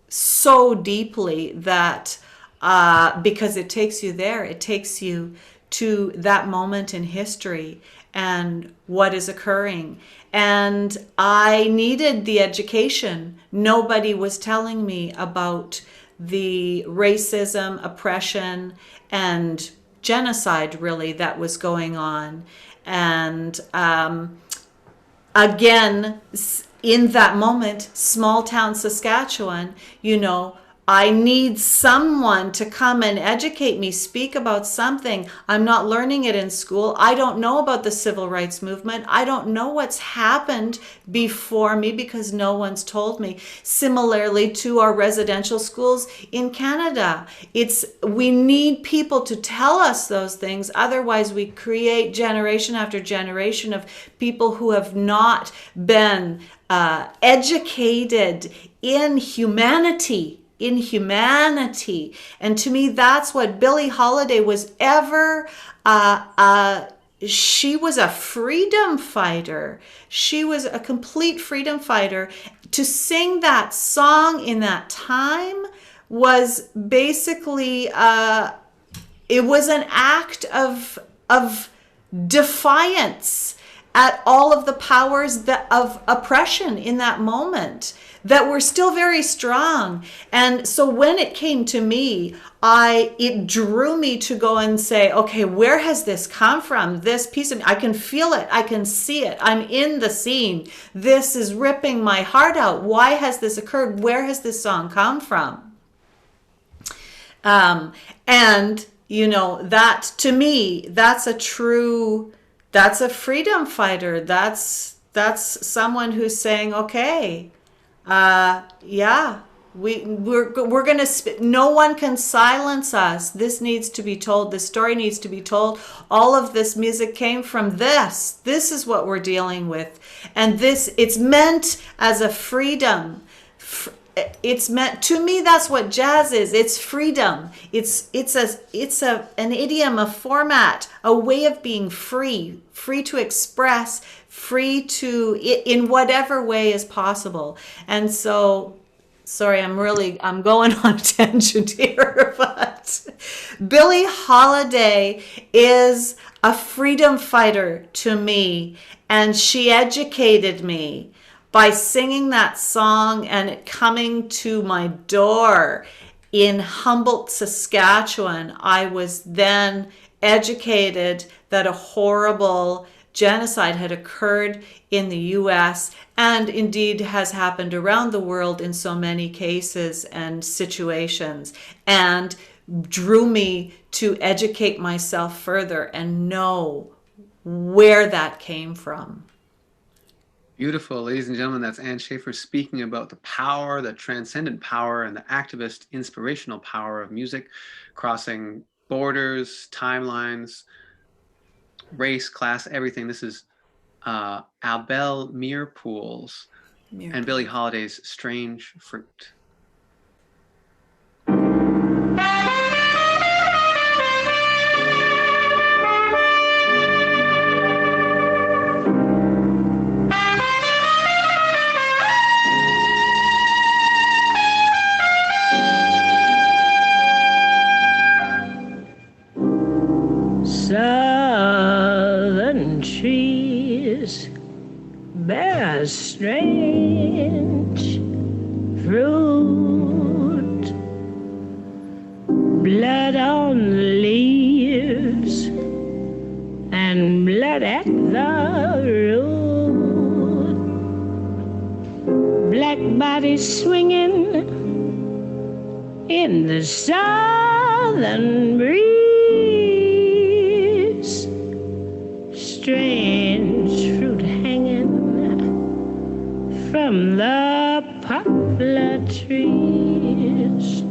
S3: so deeply that because it takes you there, it takes you to that moment in history and what is occurring. And I needed the education. Nobody was telling me about the racism, oppression, and genocide really that was going on. And again, in that moment, small town Saskatchewan, I need someone to come and educate me, speak about something. I'm not learning it in school. I don't know about the civil rights movement. I don't know what's happened before me because no one's told me. Similarly to our residential schools in Canada, we need people to tell us those things. Otherwise, we create generation after generation of people who have not been educated in humanity. And to me, that's what Billie Holiday was ever. She was a freedom fighter. She was a complete freedom fighter. To sing that song in that time was basically it was an act of defiance at all of the powers of oppression in that moment that were still very strong. And so when it came to me, it drew me to go and say, okay, where has this come from? This piece of, I can feel it. I can see it. I'm in the scene. This is ripping my heart out. Why has this occurred? Where has this song come from? And, you know, that to me, that's a freedom fighter. That's someone who's saying, okay, we're gonna no one can silence us. This needs to be told. This story needs to be told. All of this music came from this. This is what we're dealing with, and it's meant as a freedom. It's meant, to me, that's what jazz is. It's freedom. It's an idiom, a format, a way of being free to express, free to, in whatever way is possible. And so, sorry, I'm going on a tangent here, but Billie Holiday is a freedom fighter to me, and she educated me by singing that song and it coming to my door in Humboldt, Saskatchewan. I was then educated that a horrible genocide had occurred in the US and indeed has happened around the world in so many cases and situations, and drew me to educate myself further and know where that came from.
S4: Beautiful. Ladies and gentlemen, that's Anne Schaefer speaking about the power, the transcendent power, and the activist inspirational power of music, crossing borders, timelines, race, class, everything. This is Abel Meerpool's and Billie Holiday's Strange Fruit.
S5: Southern trees bear strange fruit, blood on the leaves and blood at the root, black bodies swinging in the southern breeze. Strange fruit hanging from the poplar trees.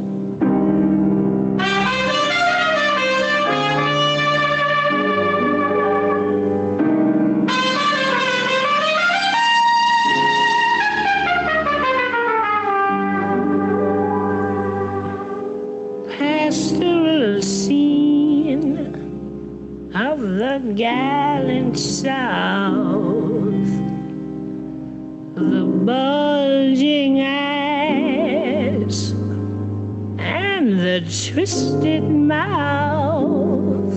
S5: Pastoral scene of the gallant South, the bulging eyes and the twisted mouth,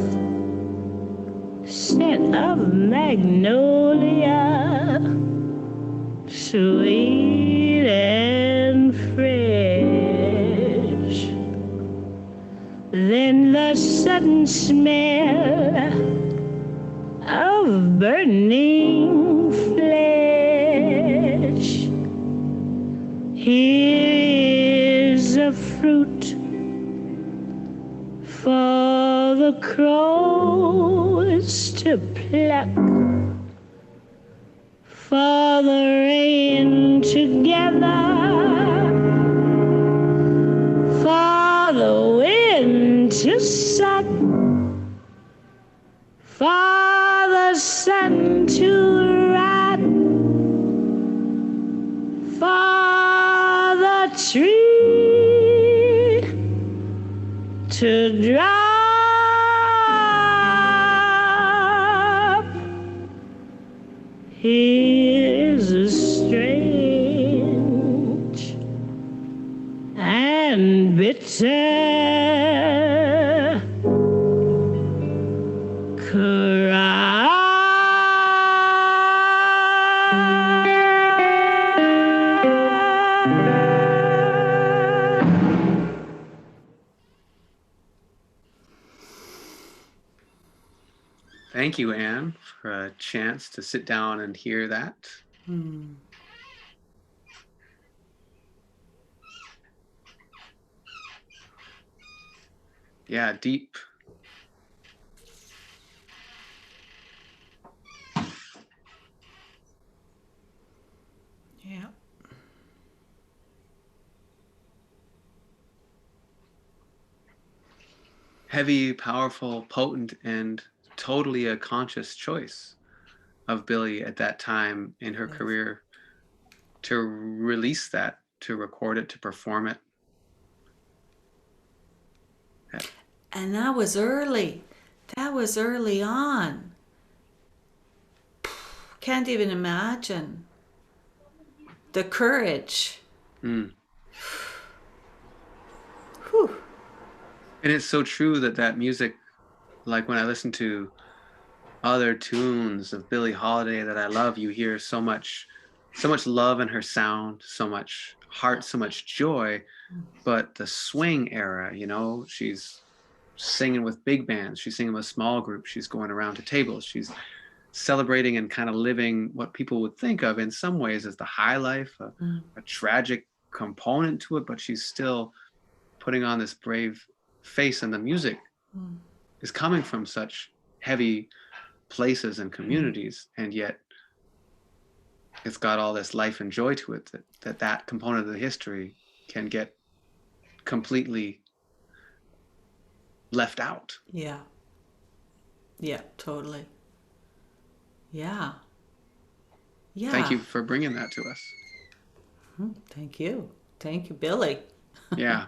S5: scent of magnolia, sweet and fresh. Then the sudden smell of burning flesh. Here is a fruit for the crows to pluck, for the rain to gather, for the wind to suck, for the sun to rot, for the tree to drop. Here's a strange and bitter
S4: Thank you, Anne, for a chance to sit down and hear that. Yeah, deep.
S3: Yeah.
S4: Heavy, powerful, potent, and totally a conscious choice of Billie at that time in her career to release that, to record it, to perform it.
S3: And that was early. That was early on. Can't even imagine the courage.
S4: Mm.
S3: Whew.
S4: And it's so true that music, like when I listen to other tunes of Billie Holiday that I love, you hear so much love in her sound, so much heart, so much joy. But the swing era, you know, she's singing with big bands, she's singing with small groups, she's going around to tables, she's celebrating and kind of living what people would think of in some ways as the high life, a tragic component to it, but she's still putting on this brave face, and the music is coming from such heavy places and communities, and yet it's got all this life and joy to it that component of the history can get completely left out.
S3: Yeah. Yeah, totally. Yeah. Yeah.
S4: Thank you for bringing that to us.
S3: Thank you. Thank you, Billie.
S4: Yeah.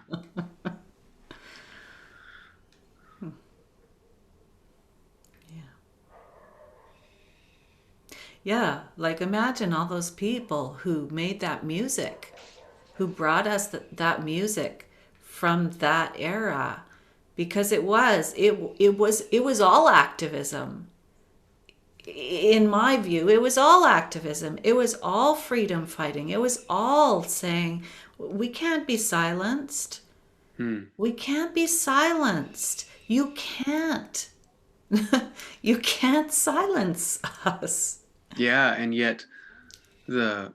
S3: Yeah, like imagine all those people who made that music, who brought us that music from that era, because it was all activism. In my view, it was all activism. It was all freedom fighting. It was all saying, we can't be silenced. We can't be silenced. You can't. You can't silence us.
S4: Yeah, and yet the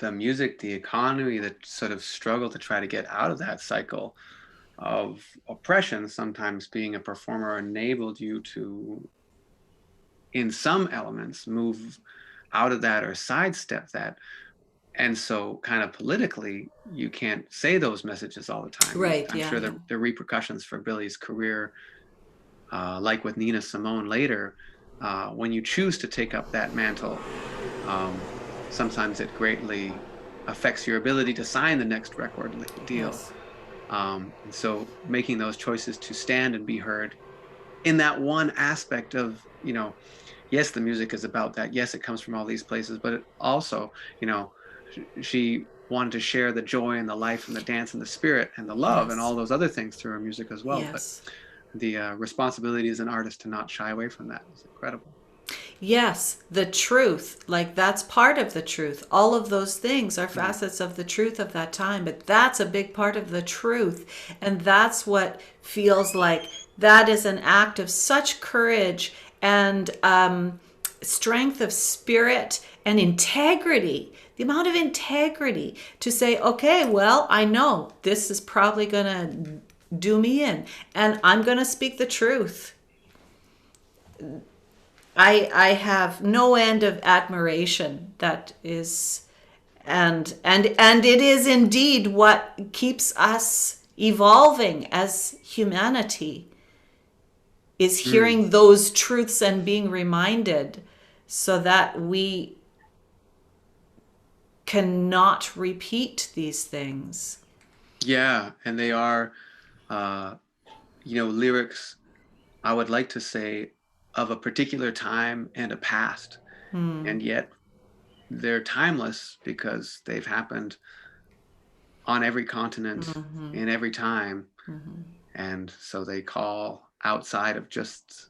S4: music, the economy, the sort of struggle to try to get out of that cycle of oppression, sometimes being a performer enabled you to, in some elements, move out of that or sidestep that. And so kind of politically, you can't say those messages all the time.
S3: Right,
S4: I'm sure the repercussions for Billie's career, like with Nina Simone later, when you choose to take up that mantle, sometimes it greatly affects your ability to sign the next record deal.
S3: Yes.
S4: And so making those choices to stand and be heard in that one aspect of, you know, yes, the music is about that. Yes, it comes from all these places, but it also, you know, she wanted to share the joy and the life and the dance and the spirit and the love and all those other things through her music as well.
S3: Yes.
S4: But the responsibility as an artist to not shy away from that is incredible.
S3: Yes, the truth, like that's part of the truth. All of those things are facets of the truth of that time, but that's a big part of the truth. And that's what feels like that is an act of such courage and strength of spirit and integrity, the amount of integrity to say, okay, well, I know this is probably going to do me in, and I'm going to speak the truth. I have no end of admiration. That is, and it is indeed what keeps us evolving as humanity, is hearing those truths and being reminded so that we cannot repeat these things.
S4: Yeah, and they are, lyrics, I would like to say, of a particular time and a past. And yet they're timeless because they've happened on every continent, in every time. And so they call outside of just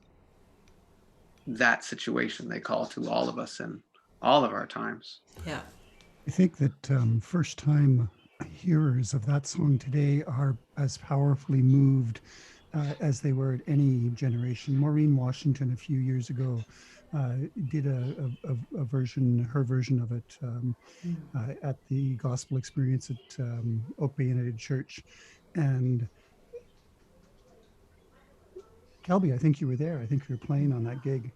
S4: that situation. They call to all of us in all of our times.
S3: Yeah.
S1: I think that first time hearers of that song today are as powerfully moved as they were at any generation. Maureen Washington a few years ago did a version, her version of it at the Gospel Experience at Oak Bay United Church. And Kelby, I think you were there. I think you were playing on that gig.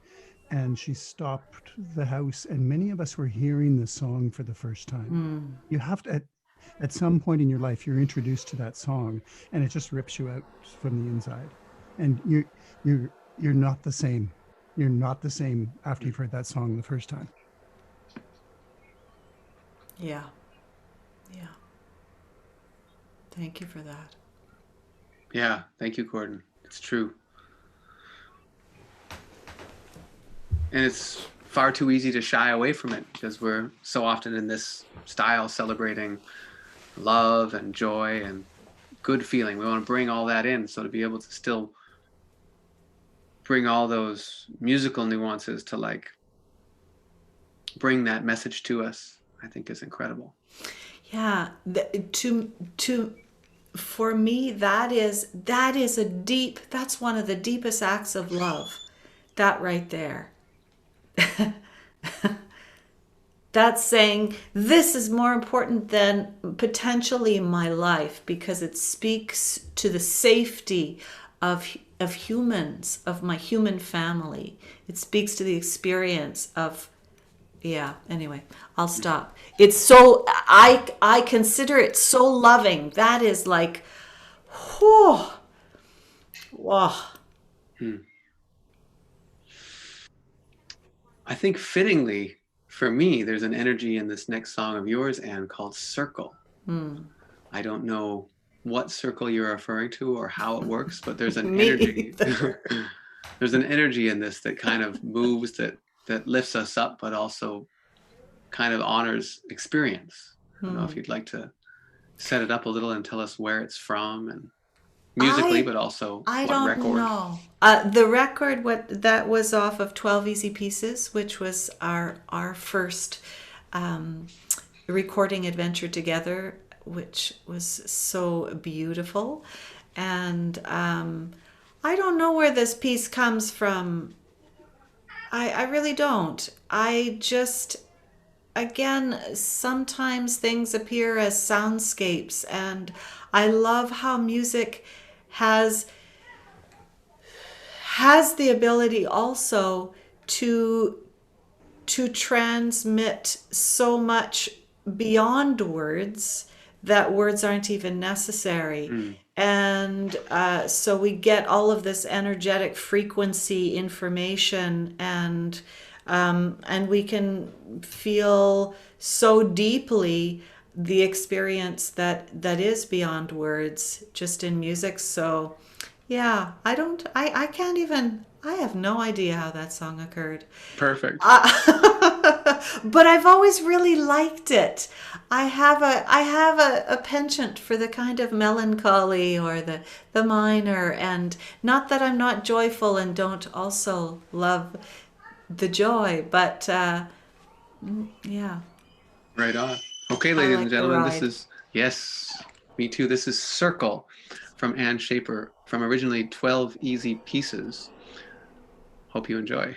S1: And she stopped the house, and many of us were hearing the song for the first time. You have to, at some point in your life, you're introduced to that song, and it just rips you out from the inside. And you're not the same. You're not the same after you've heard that song the first time.
S3: Yeah. Yeah. Thank you for that.
S4: Yeah, thank you, Gordon. It's true. And it's far too easy to shy away from it because we're so often in this style celebrating love and joy and good feeling. We want to bring all that in. So to be able to still bring all those musical nuances to like bring that message to us, I think is incredible.
S3: Yeah. For me, that is that's one of the deepest acts of love. That right there. That's saying this is more important than potentially my life because it speaks to the safety of humans, of my human family. It speaks to the experience of, anyway, I'll stop. It's so, I consider it so loving. That is like, whew, wow.
S4: I think fittingly, for me, there's an energy in this next song of yours, Anne, called Circle. I don't know what circle you're referring to or how it works, but there's an energy. There's an energy in this that kind of moves, that lifts us up, but also kind of honors experience. I don't know if you'd like to set it up a little and tell us where it's from and musically, but also what record. I don't
S3: know. The record, that was off of 12 Easy Pieces, which was our first recording adventure together, which was so beautiful. And I don't know where this piece comes from. I really don't. I just, again, sometimes things appear as soundscapes, and I love how music has the ability also to transmit so much beyond words that words aren't even necessary. And so we get all of this energetic frequency information, and we can feel so deeply the experience that is beyond words just in music. So yeah, I can't even, I have no idea how that song occurred.
S4: Perfect.
S3: But I've always really liked it. I have a penchant for the kind of melancholy or the minor, and not that I'm not joyful and don't also love the joy, but yeah.
S4: Right on. Okay, ladies and gentlemen, this is, yes, me too. This is Circle from Anne Schaefer, from originally 12 Easy Pieces. Hope you enjoy.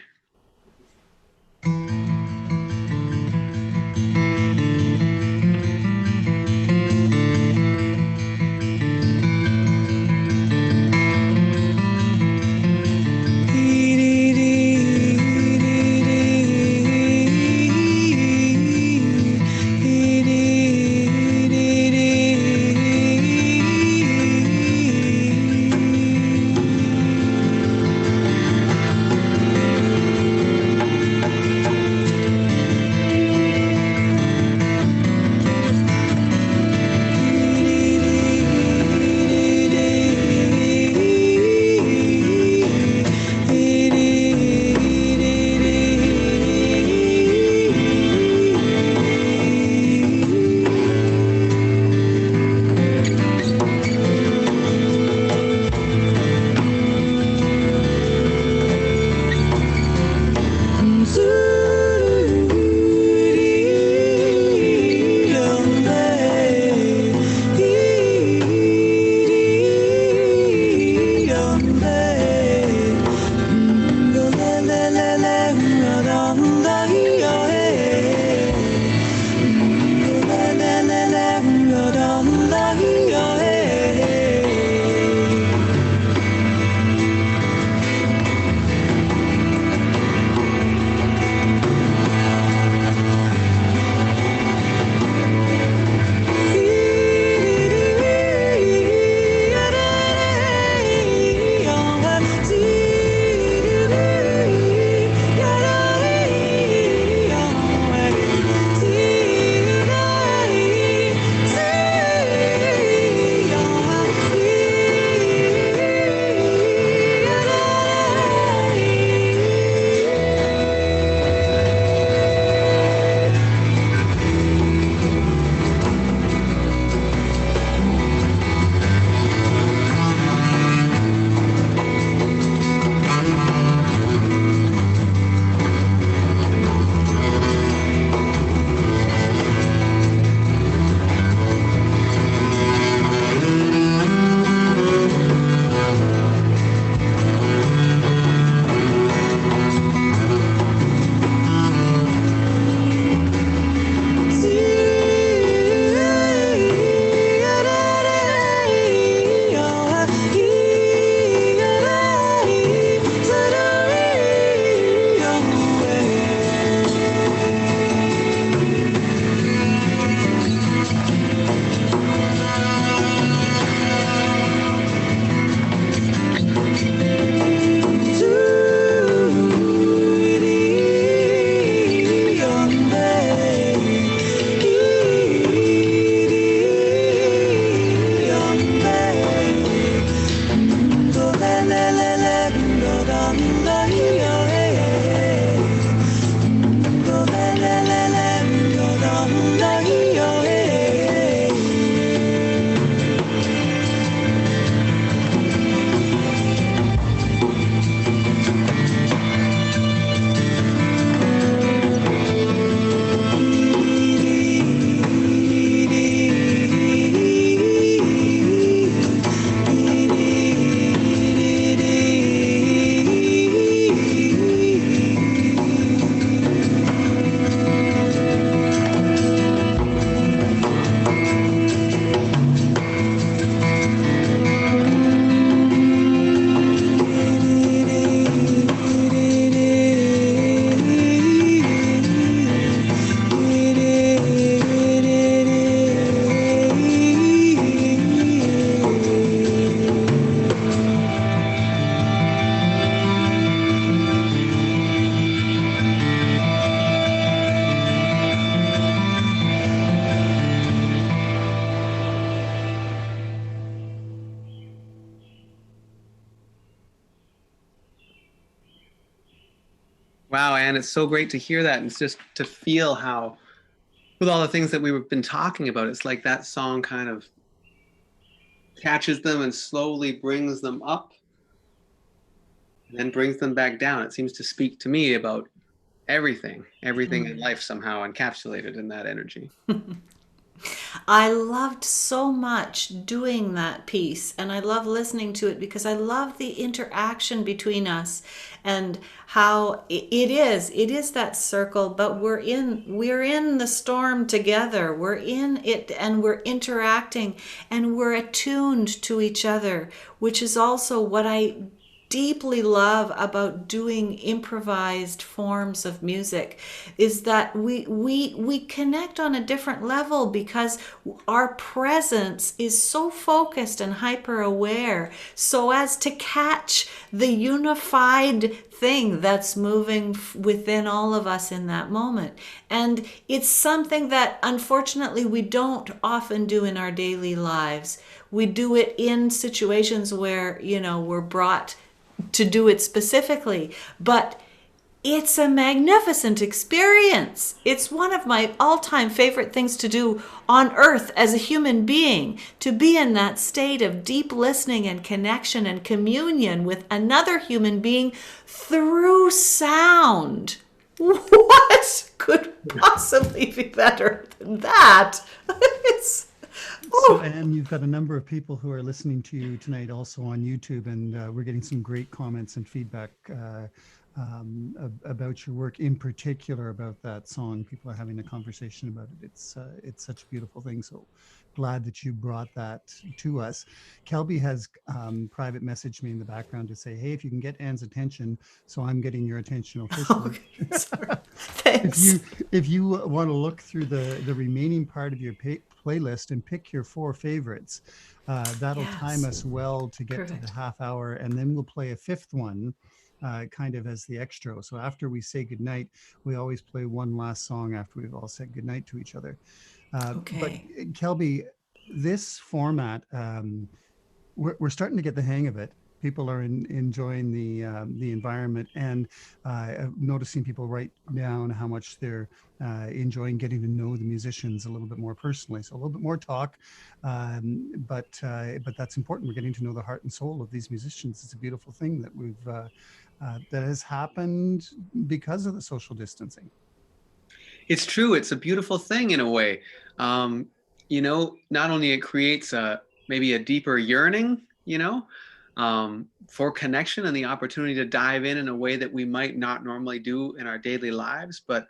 S4: Wow, Anne, it's so great to hear that. And it's just to feel how, with all the things that we've been talking about, it's like that song kind of catches them and slowly brings them up and then brings them back down. It seems to speak to me about everything in life somehow encapsulated in that energy.
S3: I loved so much doing that piece, and I love listening to it because I love the interaction between us and how it is that circle, but we're in the storm together. We're in it and we're interacting and we're attuned to each other, which is also what I deeply love about doing improvised forms of music, is that we connect on a different level because our presence is so focused and hyper aware so as to catch the unified thing that's moving within all of us in that moment. And it's something that unfortunately we don't often do in our daily lives. We do it in situations where, we're brought to do it specifically, but it's a magnificent experience. It's one of my all-time favorite things to do on earth as a human being, to be in that state of deep listening and connection and communion with another human being through sound. What could possibly be better than that?
S1: So, Anne, you've got a number of people who are listening to you tonight also on YouTube, and we're getting some great comments and feedback about your work, in particular about that song. People are having a conversation about it. It's such a beautiful thing. So glad that you brought that to us. Kelby has private messaged me in the background to say, hey, if you can get Anne's attention, so I'm getting your attention officially.
S3: Okay, sorry. Thanks.
S1: If you want to look through the remaining part of your playlist and pick your 4 favorites, that'll time us well to get to the half hour, and then we'll play a 5th one kind of as the extra. So after we say goodnight, we always play one last song after we've all said goodnight to each other. But Kelby, this format, we're starting to get the hang of it. People are enjoying the environment, and noticing people write down how much they're enjoying getting to know the musicians a little bit more personally. So a little bit more talk, but that's important. We're getting to know the heart and soul of these musicians. It's a beautiful thing that that has happened because of the social distancing.
S4: It's true. It's a beautiful thing in a way. Not only it creates maybe a deeper yearning, for connection and the opportunity to dive in a way that we might not normally do in our daily lives, but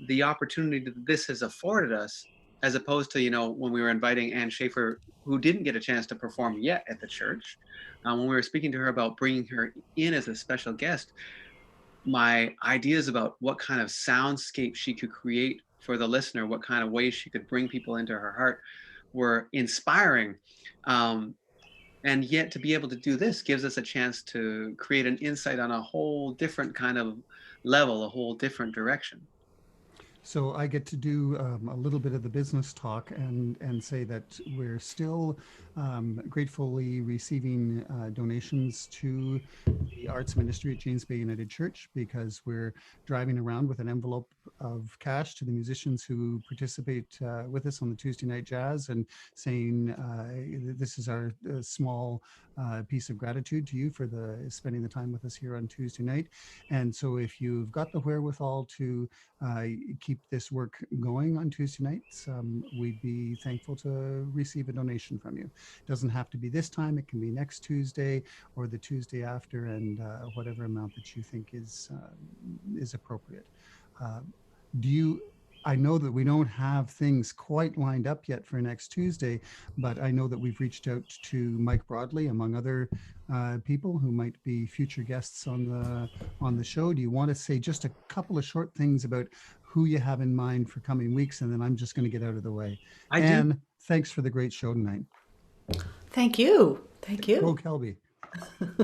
S4: the opportunity that this has afforded us, as opposed to, when we were inviting Anne Schaefer, who didn't get a chance to perform yet at the church, when we were speaking to her about bringing her in as a special guest, my ideas about what kind of soundscape she could create for the listener, what kind of ways she could bring people into her heart, were inspiring. And yet to be able to do this gives us a chance to create an insight on a whole different kind of level, a whole different direction.
S1: So I get to do a little bit of the business talk and say that we're still gratefully receiving donations to the arts ministry at James Bay United Church, because we're driving around with an envelope of cash to the musicians who participate with us on the Tuesday Night Jazz, and saying this is our small piece of gratitude to you for spending the time with us here on Tuesday night. And so if you've got the wherewithal to keep this work going on Tuesday nights, we'd be thankful to receive a donation from you. It doesn't have to be this time. It can be next Tuesday or the Tuesday after, and whatever amount that you think is appropriate. I know that we don't have things quite lined up yet for next Tuesday, but I know that we've reached out to Mike Broadley, among other people who might be future guests on the show. Do you want to say just a couple of short things about who you have in mind for coming weeks? And then I'm just going to get out of the way. Anne, thanks for the great show tonight.
S3: Thank you. Thank you.
S1: Go Kelby.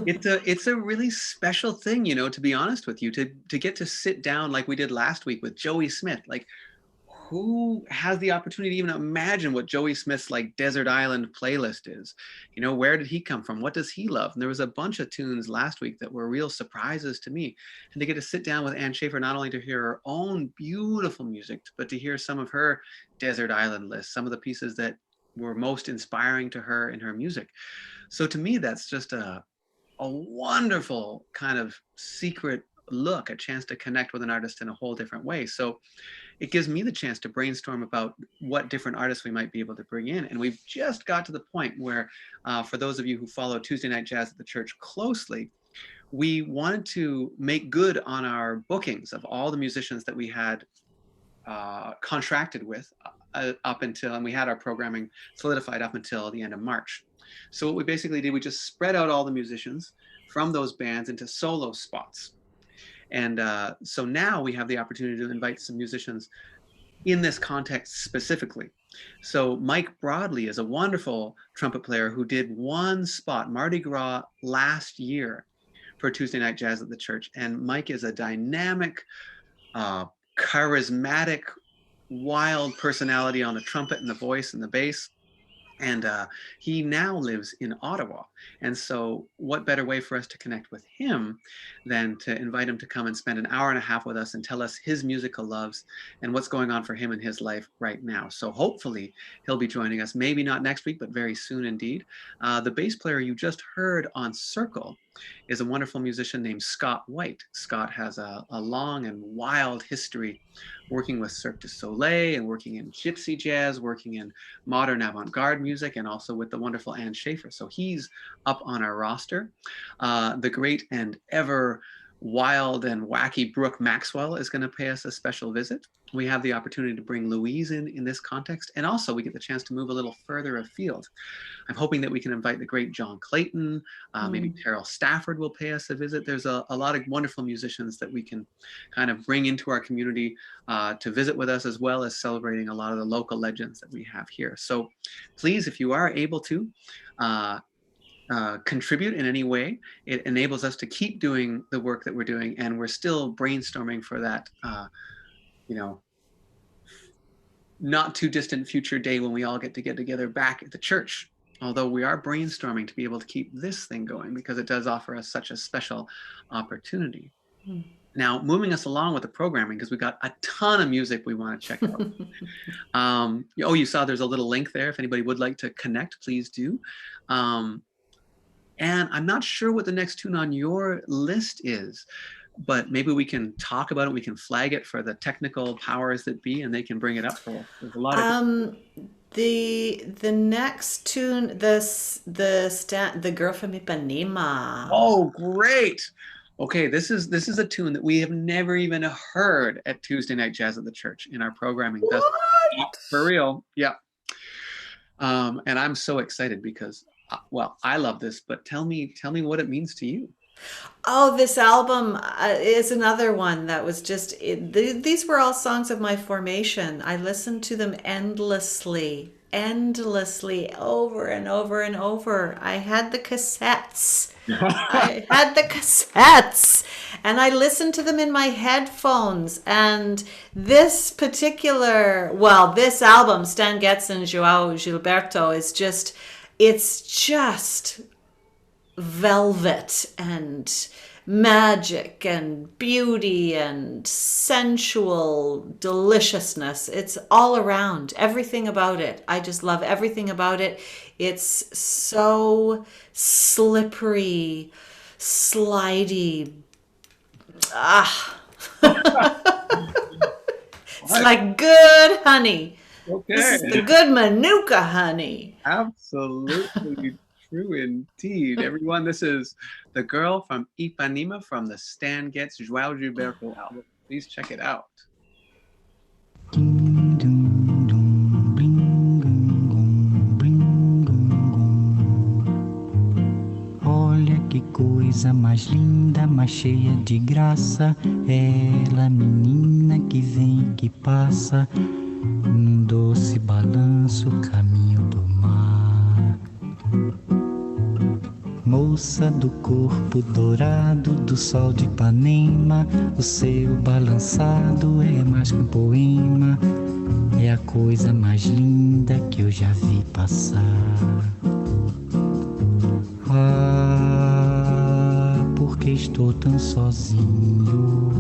S4: It's a really special thing, to be honest with you, to get to sit down like we did last week with Joey Smith. Like, who has the opportunity to even imagine what Joey Smith's like Desert Island playlist is? Where did he come from? What does he love? And there was a bunch of tunes last week that were real surprises to me. And to get to sit down with Anne Schaefer, not only to hear her own beautiful music, but to hear some of her Desert Island list, some of the pieces that were most inspiring to her in her music. So to me, that's just a wonderful kind of secret look, a chance to connect with an artist in a whole different way. So it gives me the chance to brainstorm about what different artists we might be able to bring in. And we've just got to the point where, for those of you who follow Tuesday Night Jazz at the church closely, we wanted to make good on our bookings of all the musicians that we had contracted with up until, and we had our programming solidified up until the end of March. So what we basically did, we just spread out all the musicians from those bands into solo spots. And so now we have the opportunity to invite some musicians in this context specifically. So Mike Broadley is a wonderful trumpet player who did one spot, Mardi Gras, last year for Tuesday Night Jazz at the church. And Mike is a dynamic, charismatic, wild personality on the trumpet and the voice and the bass. And he now lives in Ottawa. And so what better way for us to connect with him than to invite him to come and spend an hour and a half with us and tell us his musical loves and what's going on for him in his life right now. So hopefully he'll be joining us, maybe not next week, but very soon indeed. The bass player you just heard on Circle is a wonderful musician named Scott White. Scott has a long and wild history working with Cirque du Soleil and working in gypsy jazz, working in modern avant-garde music, and also with the wonderful Anne Schaefer. So he's up on our roster. The great and ever wild and wacky Brooke Maxwell is going to pay us a special visit. We have the opportunity to bring Louise in this context, and also we get the chance to move a little further afield. I'm hoping that we can invite the great John Clayton, maybe Terrell Stafford will pay us a visit. There's a lot of wonderful musicians that we can kind of bring into our community to visit with us, as well as celebrating a lot of the local legends that we have here. So please, if you are able to, contribute in any way. It enables us to keep doing the work that we're doing, and we're still brainstorming for that not too distant future day when we all get together back at the church. Although we are brainstorming to be able to keep this thing going, because it does offer us such a special opportunity. Now, moving us along with the programming, because we've got a ton of music we want to check out. You saw there's a little link there. If anybody would like to connect, please do. And I'm not sure what the next tune on your list is, but maybe we can talk about it. We can flag it for the technical powers that be, and they can bring it up for us. There's a lot of
S3: the next tune, the Girl from Ipanema.
S4: Oh, great! Okay, this is a tune that we have never even heard at Tuesday Night Jazz at the church in our programming.
S3: What?
S4: For real, yeah. And I'm so excited because, I love this, but tell me what it means to you.
S3: Oh, this album is another one that was these were all songs of my formation. I listened to them endlessly, over and over and over. I had the cassettes. and I listen to them in my headphones. And this album, Stan Getz and João Gilberto, it's just velvet and magic and beauty and sensual deliciousness. It's all around, everything about it. I just love everything about it. It's so slippery, slidey. It's like good honey.
S4: Okay.
S3: This is the good Manuka honey.
S4: Absolutely true indeed. Everyone, this is The Girl from Ipanema from the Stan Getz João Gilberto album. Please check it out.
S6: Olha que coisa mais linda, mais cheia de graça. Ela, menina que vem, que passa, num doce balanço, caminho do mar. Moça do corpo dourado do sol de Ipanema, o seu balançado é mais que um poema, é a coisa mais linda que eu já vi passar. Ah, porque estou tão sozinho?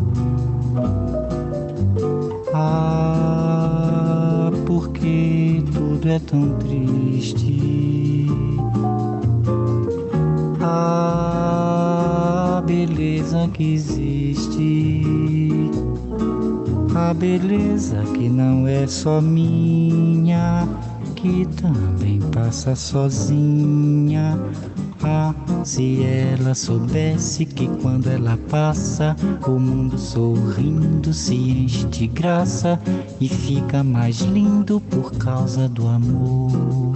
S6: Ah, porque tudo é tão triste? A beleza que existe, a beleza que não é só minha, que também passa sozinha. Ah, se ela soubesse que quando ela passa, o mundo sorrindo se enche de graça e fica mais lindo por causa do amor.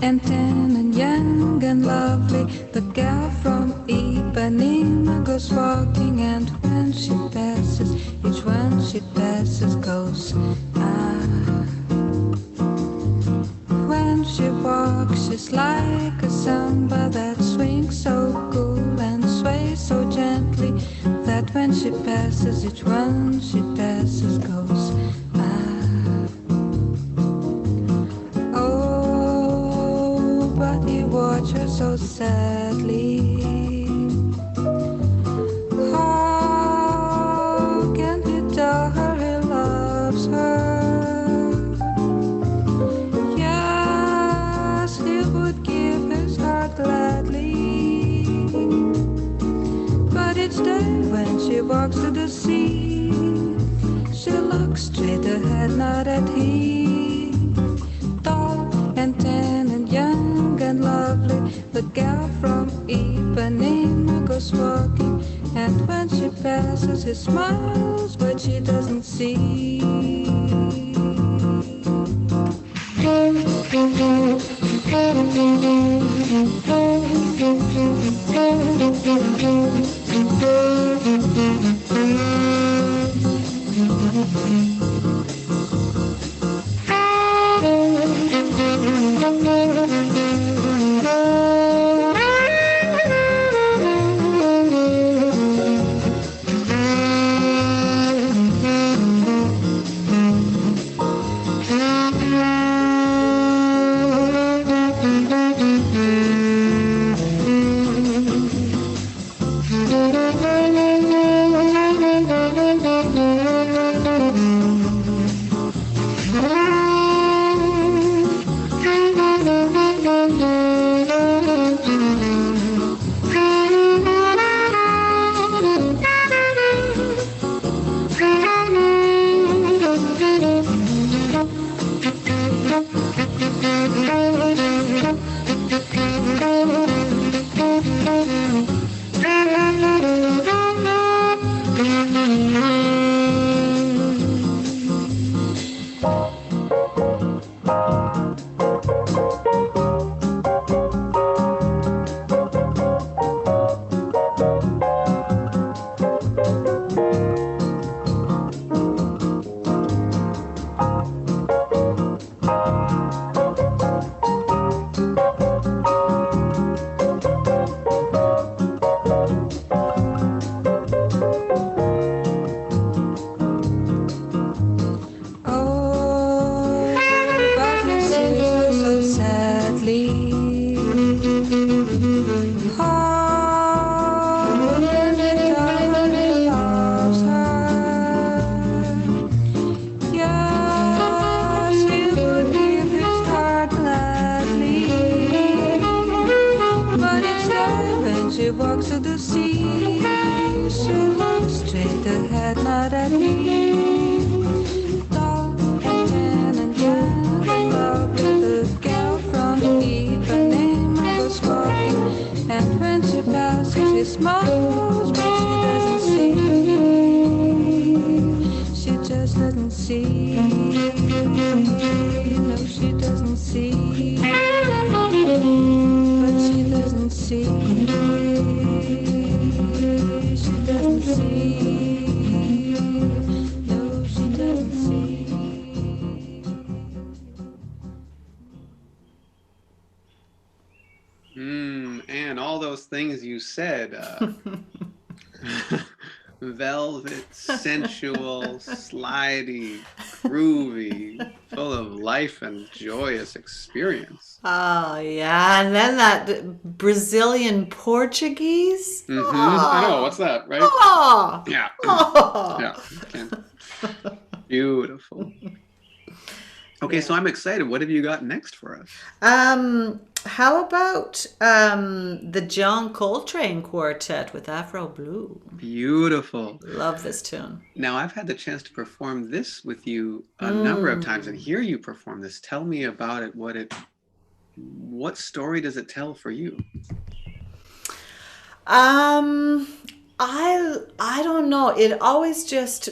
S5: And tan and young and lovely, the girl from Ipanema goes walking, and when she passes, each one she passes goes When she walks, she's like a samba that swings so cool and sways so gently, that when she passes, each one she passes goes watch her so sadly. How can he tell her he loves her? Yes, he would give his heart gladly. But each day when she walks to the sea, she looks straight ahead, not at him. Tall and tan and young and lovely, the girl from Ipanema goes walking, and when she passes, he smiles, but she doesn't see. walks to the sea. She looks straight ahead, not at me. Talk again and again about with a gal from Ipanema was walking, and when she passes, she smiles, but she doesn't see. She just doesn't see. No, she doesn't see. But she doesn't see. She doesn't see. No, she doesn't see.
S4: And all those things you said, velvet, sensual, slidey, groovy, full of life and joyous experience.
S3: Oh, yeah. And then that Brazilian Portuguese.
S4: I know, what's that, right?
S3: Oh,
S4: Yeah.
S3: oh.
S4: Yeah. Okay. Beautiful. Okay, so I'm excited. What have you got next for us?
S3: How about the John Coltrane Quartet with Afro Blue?
S4: Beautiful.
S3: Love this tune.
S4: Now, I've had the chance to perform this with you a number of times and hear you perform this. Tell me about it. What story does it tell for you?
S3: I don't know. It always just,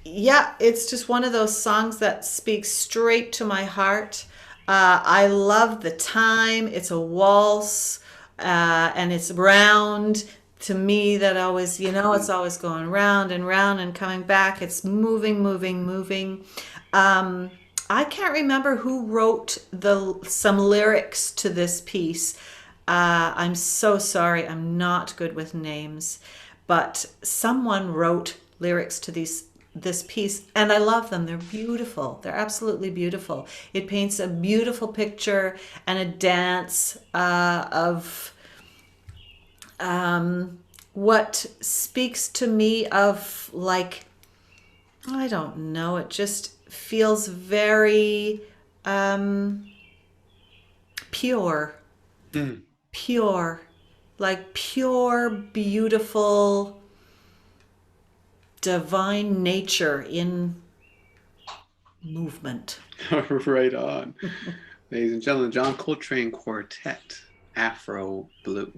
S3: yeah, it's just one of those songs that speaks straight to my heart. I love the time. It's a waltz, and it's round. To me, that always, it's always going round and round and coming back. It's moving, moving, moving. I can't remember who wrote some lyrics to this piece. I'm so sorry. I'm not good with names, but someone wrote lyrics to this piece, and I love them. They're beautiful. They're absolutely beautiful. It paints a beautiful picture and a dance of what speaks to me of, like, I don't know, it just feels very pure. Pure, like pure, beautiful, divine nature in movement.
S4: Right on. Ladies and gentlemen, John Coltrane Quartet, Afro Blue.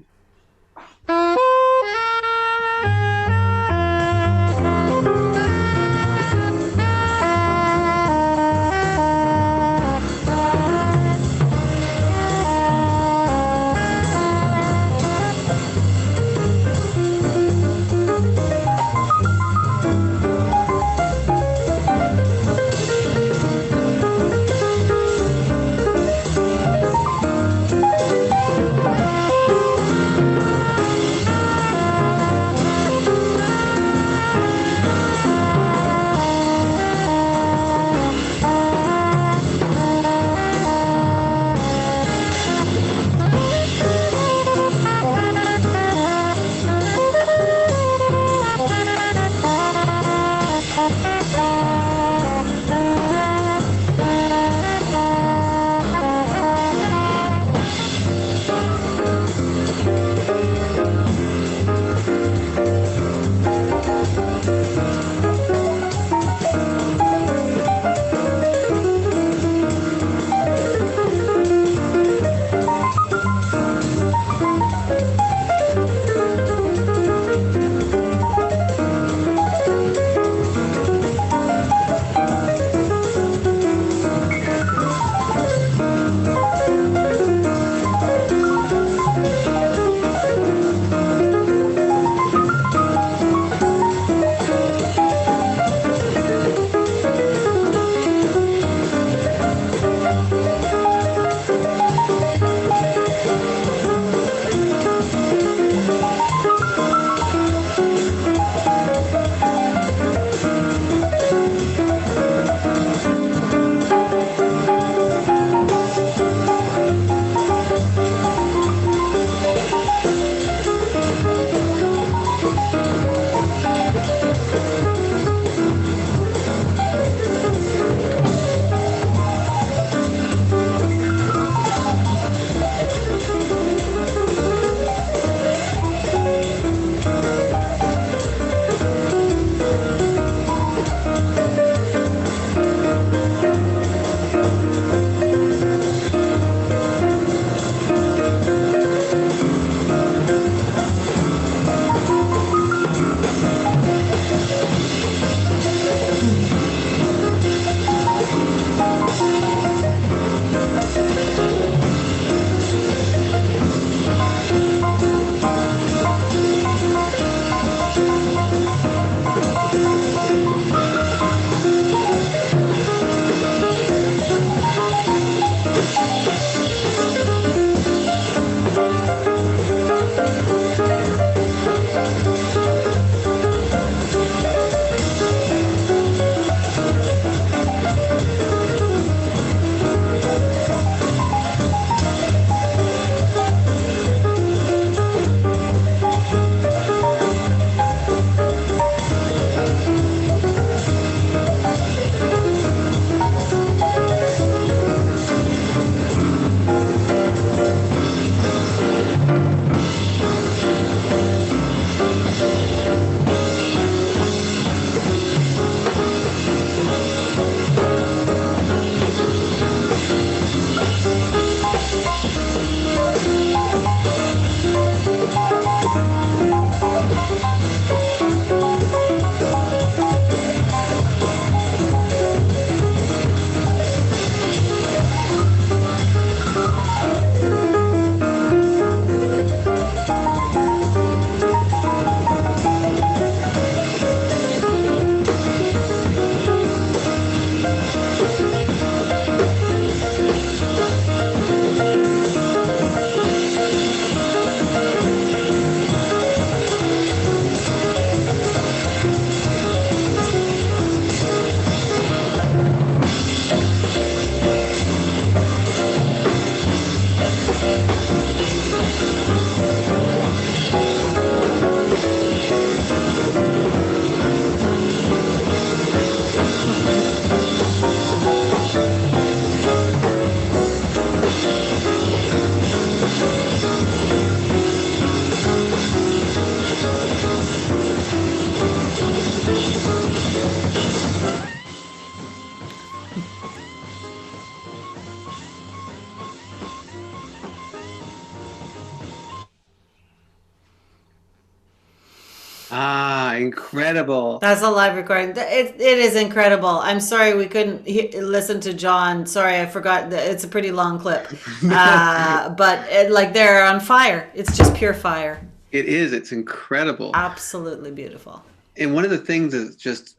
S4: Ah, incredible.
S3: That's a live recording. It is incredible. I'm sorry we couldn't listen to John. Sorry, I forgot. It's a pretty long clip. But like they're on fire. It's just pure fire.
S4: It is. It's incredible.
S3: Absolutely beautiful.
S4: And one of the things that just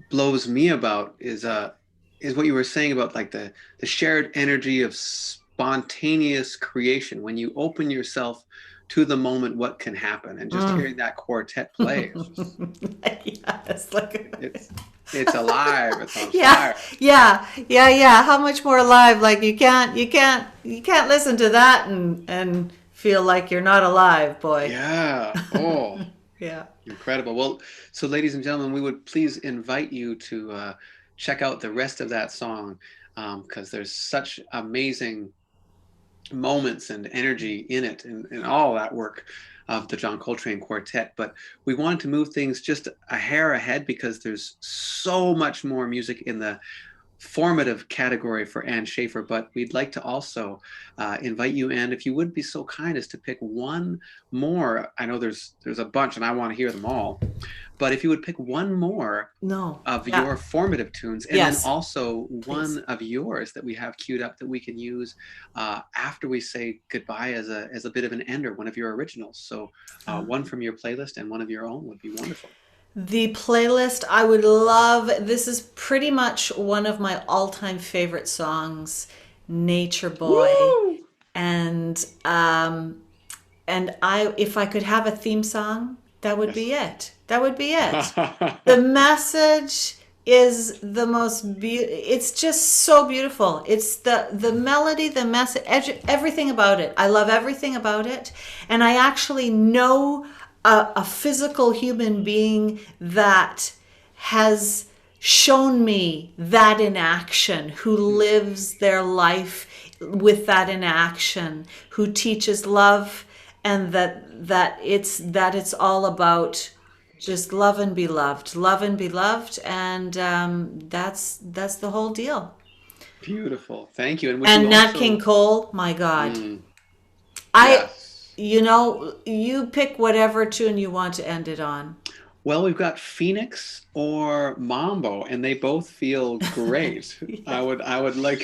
S4: blows me about is what you were saying about like the shared energy of spontaneous creation. When you open yourself to the moment, what can happen, and just hearing that quartet play, it's just, it's alive. It's on fire.
S3: Yeah. How much more alive? Like you can't listen to that and feel like you're not alive, boy.
S4: Yeah. Oh.
S3: Yeah.
S4: Incredible. Well, so ladies and gentlemen, we would please invite you to check out the rest of that song, because there's such amazing moments and energy in it, and all that work of the John Coltrane Quartet. But we wanted to move things just a hair ahead, because there's so much more music in the formative category for Anne Schaefer. But we'd like to also invite you, Anne, if you would be so kind as to pick one more. I know there's a bunch and I want to hear them all, but if you would pick one more of your formative tunes, and then also one of yours that we have queued up that we can use after we say goodbye as a bit of an ender, one of your originals. So one from your playlist and one of your own would be wonderful.
S3: The playlist, I would love, this is pretty much one of my all-time favorite songs, Nature Boy. Woo! And if I could have a theme song, that would be it. That would be it. The message is the most it's just so beautiful. It's the melody, the message, everything about it. I love everything about it. And I actually know a physical human being that has shown me that in action, who lives their life with that in action, who teaches love, and that it's all about just love and be loved, and that's the whole deal.
S4: Beautiful, thank you.
S3: And Nat King Cole, my God, you pick whatever tune you want to end it on.
S4: Well, we've got Phoenix or Mambo, and they both feel great. I would like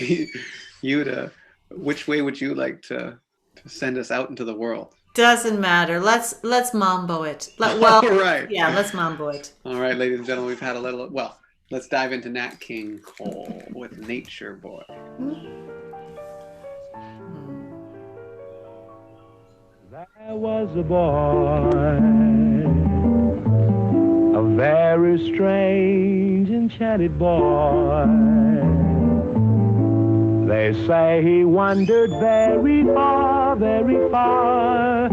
S4: you to. Which way would you like to send us out into the world?
S3: Doesn't matter. Let's mambo it. All right. Yeah, let's mambo it.
S4: All right, ladies and gentlemen, we've had a little. Well, let's dive into Nat King Cole with Nature Boy.
S6: There was a boy, a very strange, enchanted boy. They say he wandered very far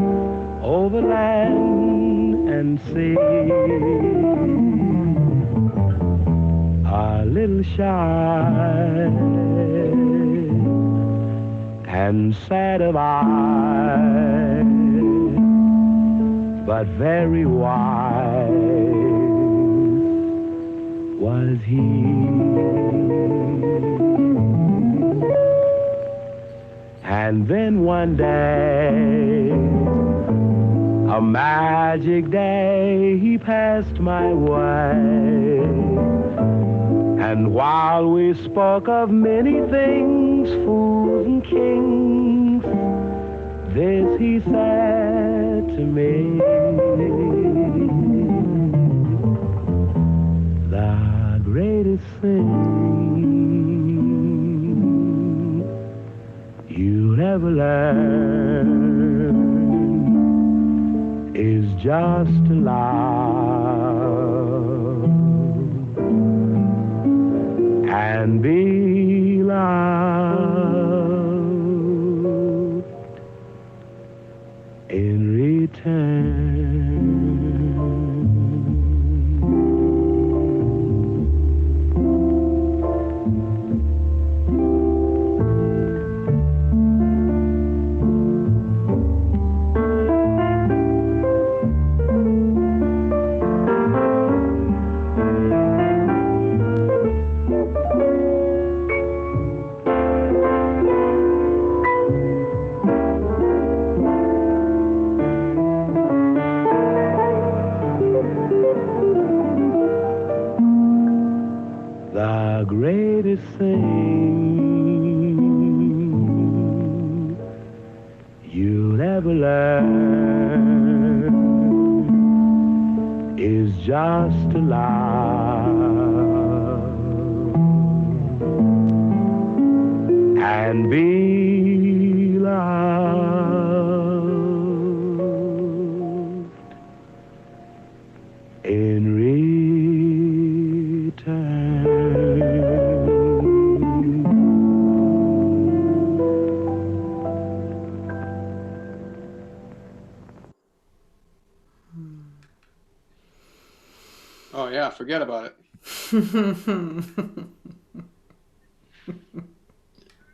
S6: over land and sea. A little shy and sad of eye, but very wise was he. And then one day, a magic day, he passed my way. And while we spoke of many things, fools and kings, this he said to me: the greatest thing you'll ever learn is just to love and be loved in return. everything you'll ever learn is just to love and be loved in
S4: Oh yeah, forget about it.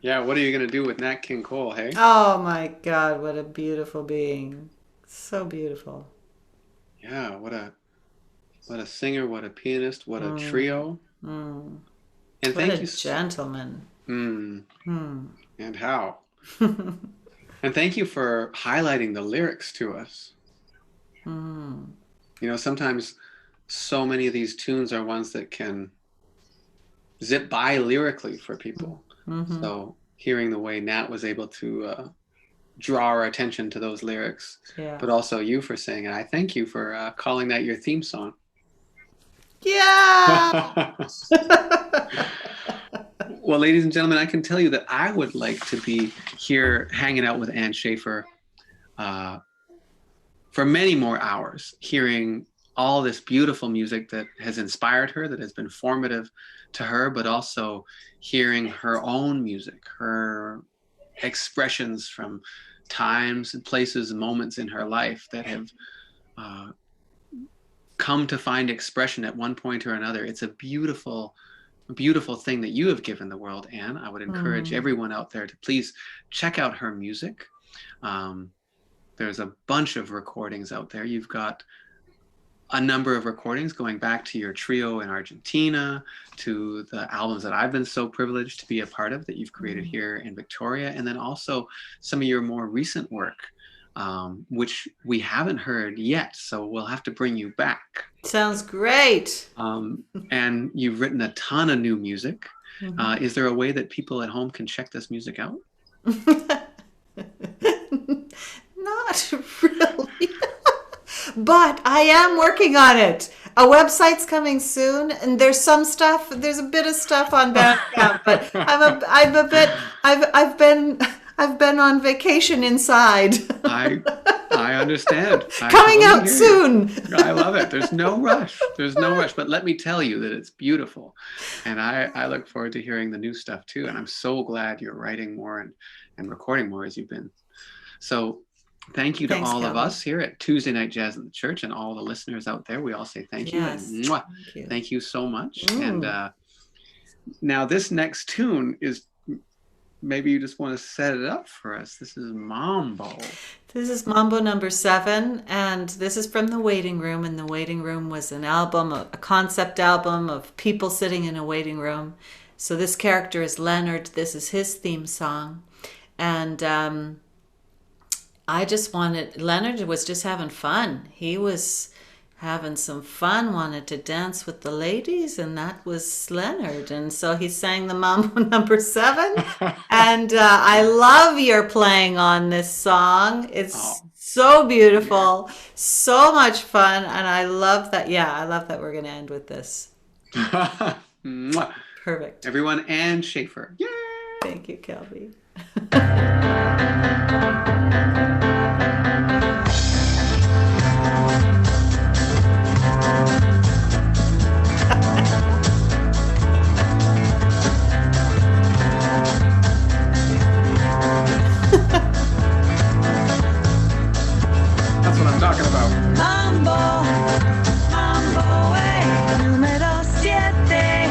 S4: Yeah, what are you gonna do with Nat King Cole, hey?
S3: Oh my God, what a beautiful being. So beautiful.
S4: Yeah, what a singer, what a pianist, what a trio.
S3: Mm.
S4: And
S3: What
S4: thank
S3: a
S4: you.
S3: gentleman.
S4: Mm,
S3: Hmm.
S4: and how? And thank you for highlighting the lyrics to us.
S3: Mm.
S4: You know, sometimes so many of these tunes are ones that can zip by lyrically for people.
S3: Mhm.
S4: So hearing the way Nat was able to draw our attention to those lyrics,
S3: Yeah.
S4: but also you for saying it. I thank you for calling that your theme song.
S3: Yeah.
S4: Well, ladies and gentlemen, I can tell you that I would like to be here hanging out with Anne Schaefer for many more hours, hearing all this beautiful music that has inspired her, that has been formative to her, but also hearing her own music, her expressions from times and places and moments in her life that have come to find expression at one point or another. It's a beautiful thing that you have given the world, Anne. I would encourage everyone out there to please check out her music. There's a bunch of recordings out there. You've got a number of recordings going back to your trio in Argentina, to the albums that I've been so privileged to be a part of that you've created here in Victoria, and then also some of your more recent work, which we haven't heard yet, so we'll have to bring you back.
S3: Sounds great.
S4: And you've written a ton of new music. Is there a way that people at home can check this music out?
S3: Not really. But I am working on it. A website's coming soon, and there's a bit of stuff on Bandcamp, but I've been on vacation inside.
S4: I understand.
S3: Coming out soon.
S4: I love it. There's no rush. But let me tell you that it's beautiful. And I look forward to hearing the new stuff too. And I'm so glad you're writing more and recording more as you've been. So thank you to
S3: Thanks,
S4: all of
S3: Calvin.
S4: us here at Tuesday Night Jazz at the Church, and all the listeners out there. We all say thank you.
S3: Yes,
S4: And mwah,
S3: thank you.
S4: thank you so much. And now this next tune is, maybe you just want to set it up for us. This is Mambo.
S3: This is Mambo number 7, and this is from The Waiting Room. And The Waiting Room was an album, a concept album of people sitting in a waiting room. So this character is Leonard. This is his theme song. And Leonard was just having fun. He was having some fun, wanted to dance with the ladies, and that was Leonard. And so he sang the Mambo number 7. And I love your playing on this song. It's so beautiful, so much fun, and I love that. Yeah, I love that we're going to end with this.
S4: Mwah.
S3: Perfect.
S4: Everyone, Anne Schaefer. Yay!
S3: Thank you, Kelby.
S4: That's what I'm talking about.
S5: Mambo, Mambo, número 7,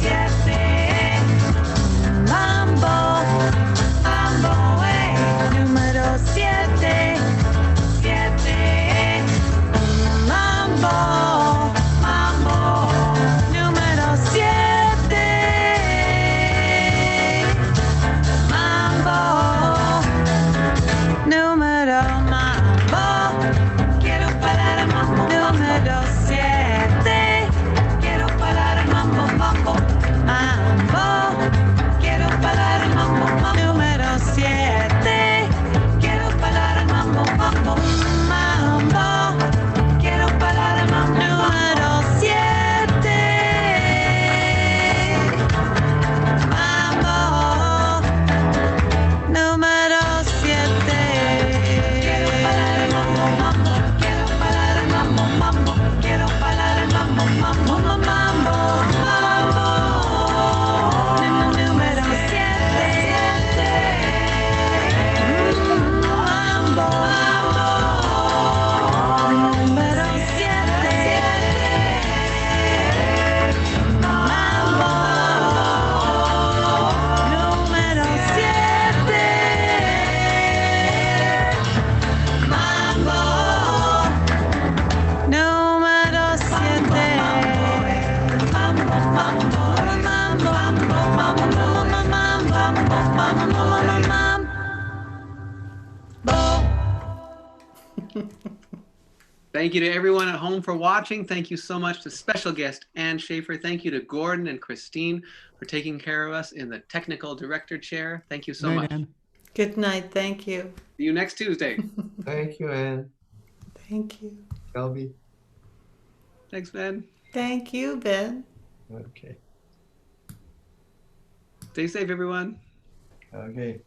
S5: 7. Mambo, Mambo, número 7, 7. Mambo, Mambo, número 7. Mambo, número Mambo. Quiero bailar mambo número 7. Quiero bailar el mambo, mambo, mambo, mambo. Número 7. Mambo. Número 7. Mambo. Número 7. Mambo. Número 7. Mambo.
S4: Thank you to everyone at home for watching. Thank you so much to special guest Anne Schaefer. Thank you to Gordon and Christine for taking care of us in the technical director chair. Thank you so
S1: Night,
S4: much.
S1: Anne.
S3: Good night. Thank you.
S4: See you next Tuesday.
S9: Thank you, Anne.
S3: Thank you.
S9: Shelby.
S4: Thanks, Ben.
S3: Thank you, Ben.
S9: Okay.
S4: Stay safe, everyone.
S9: Okay.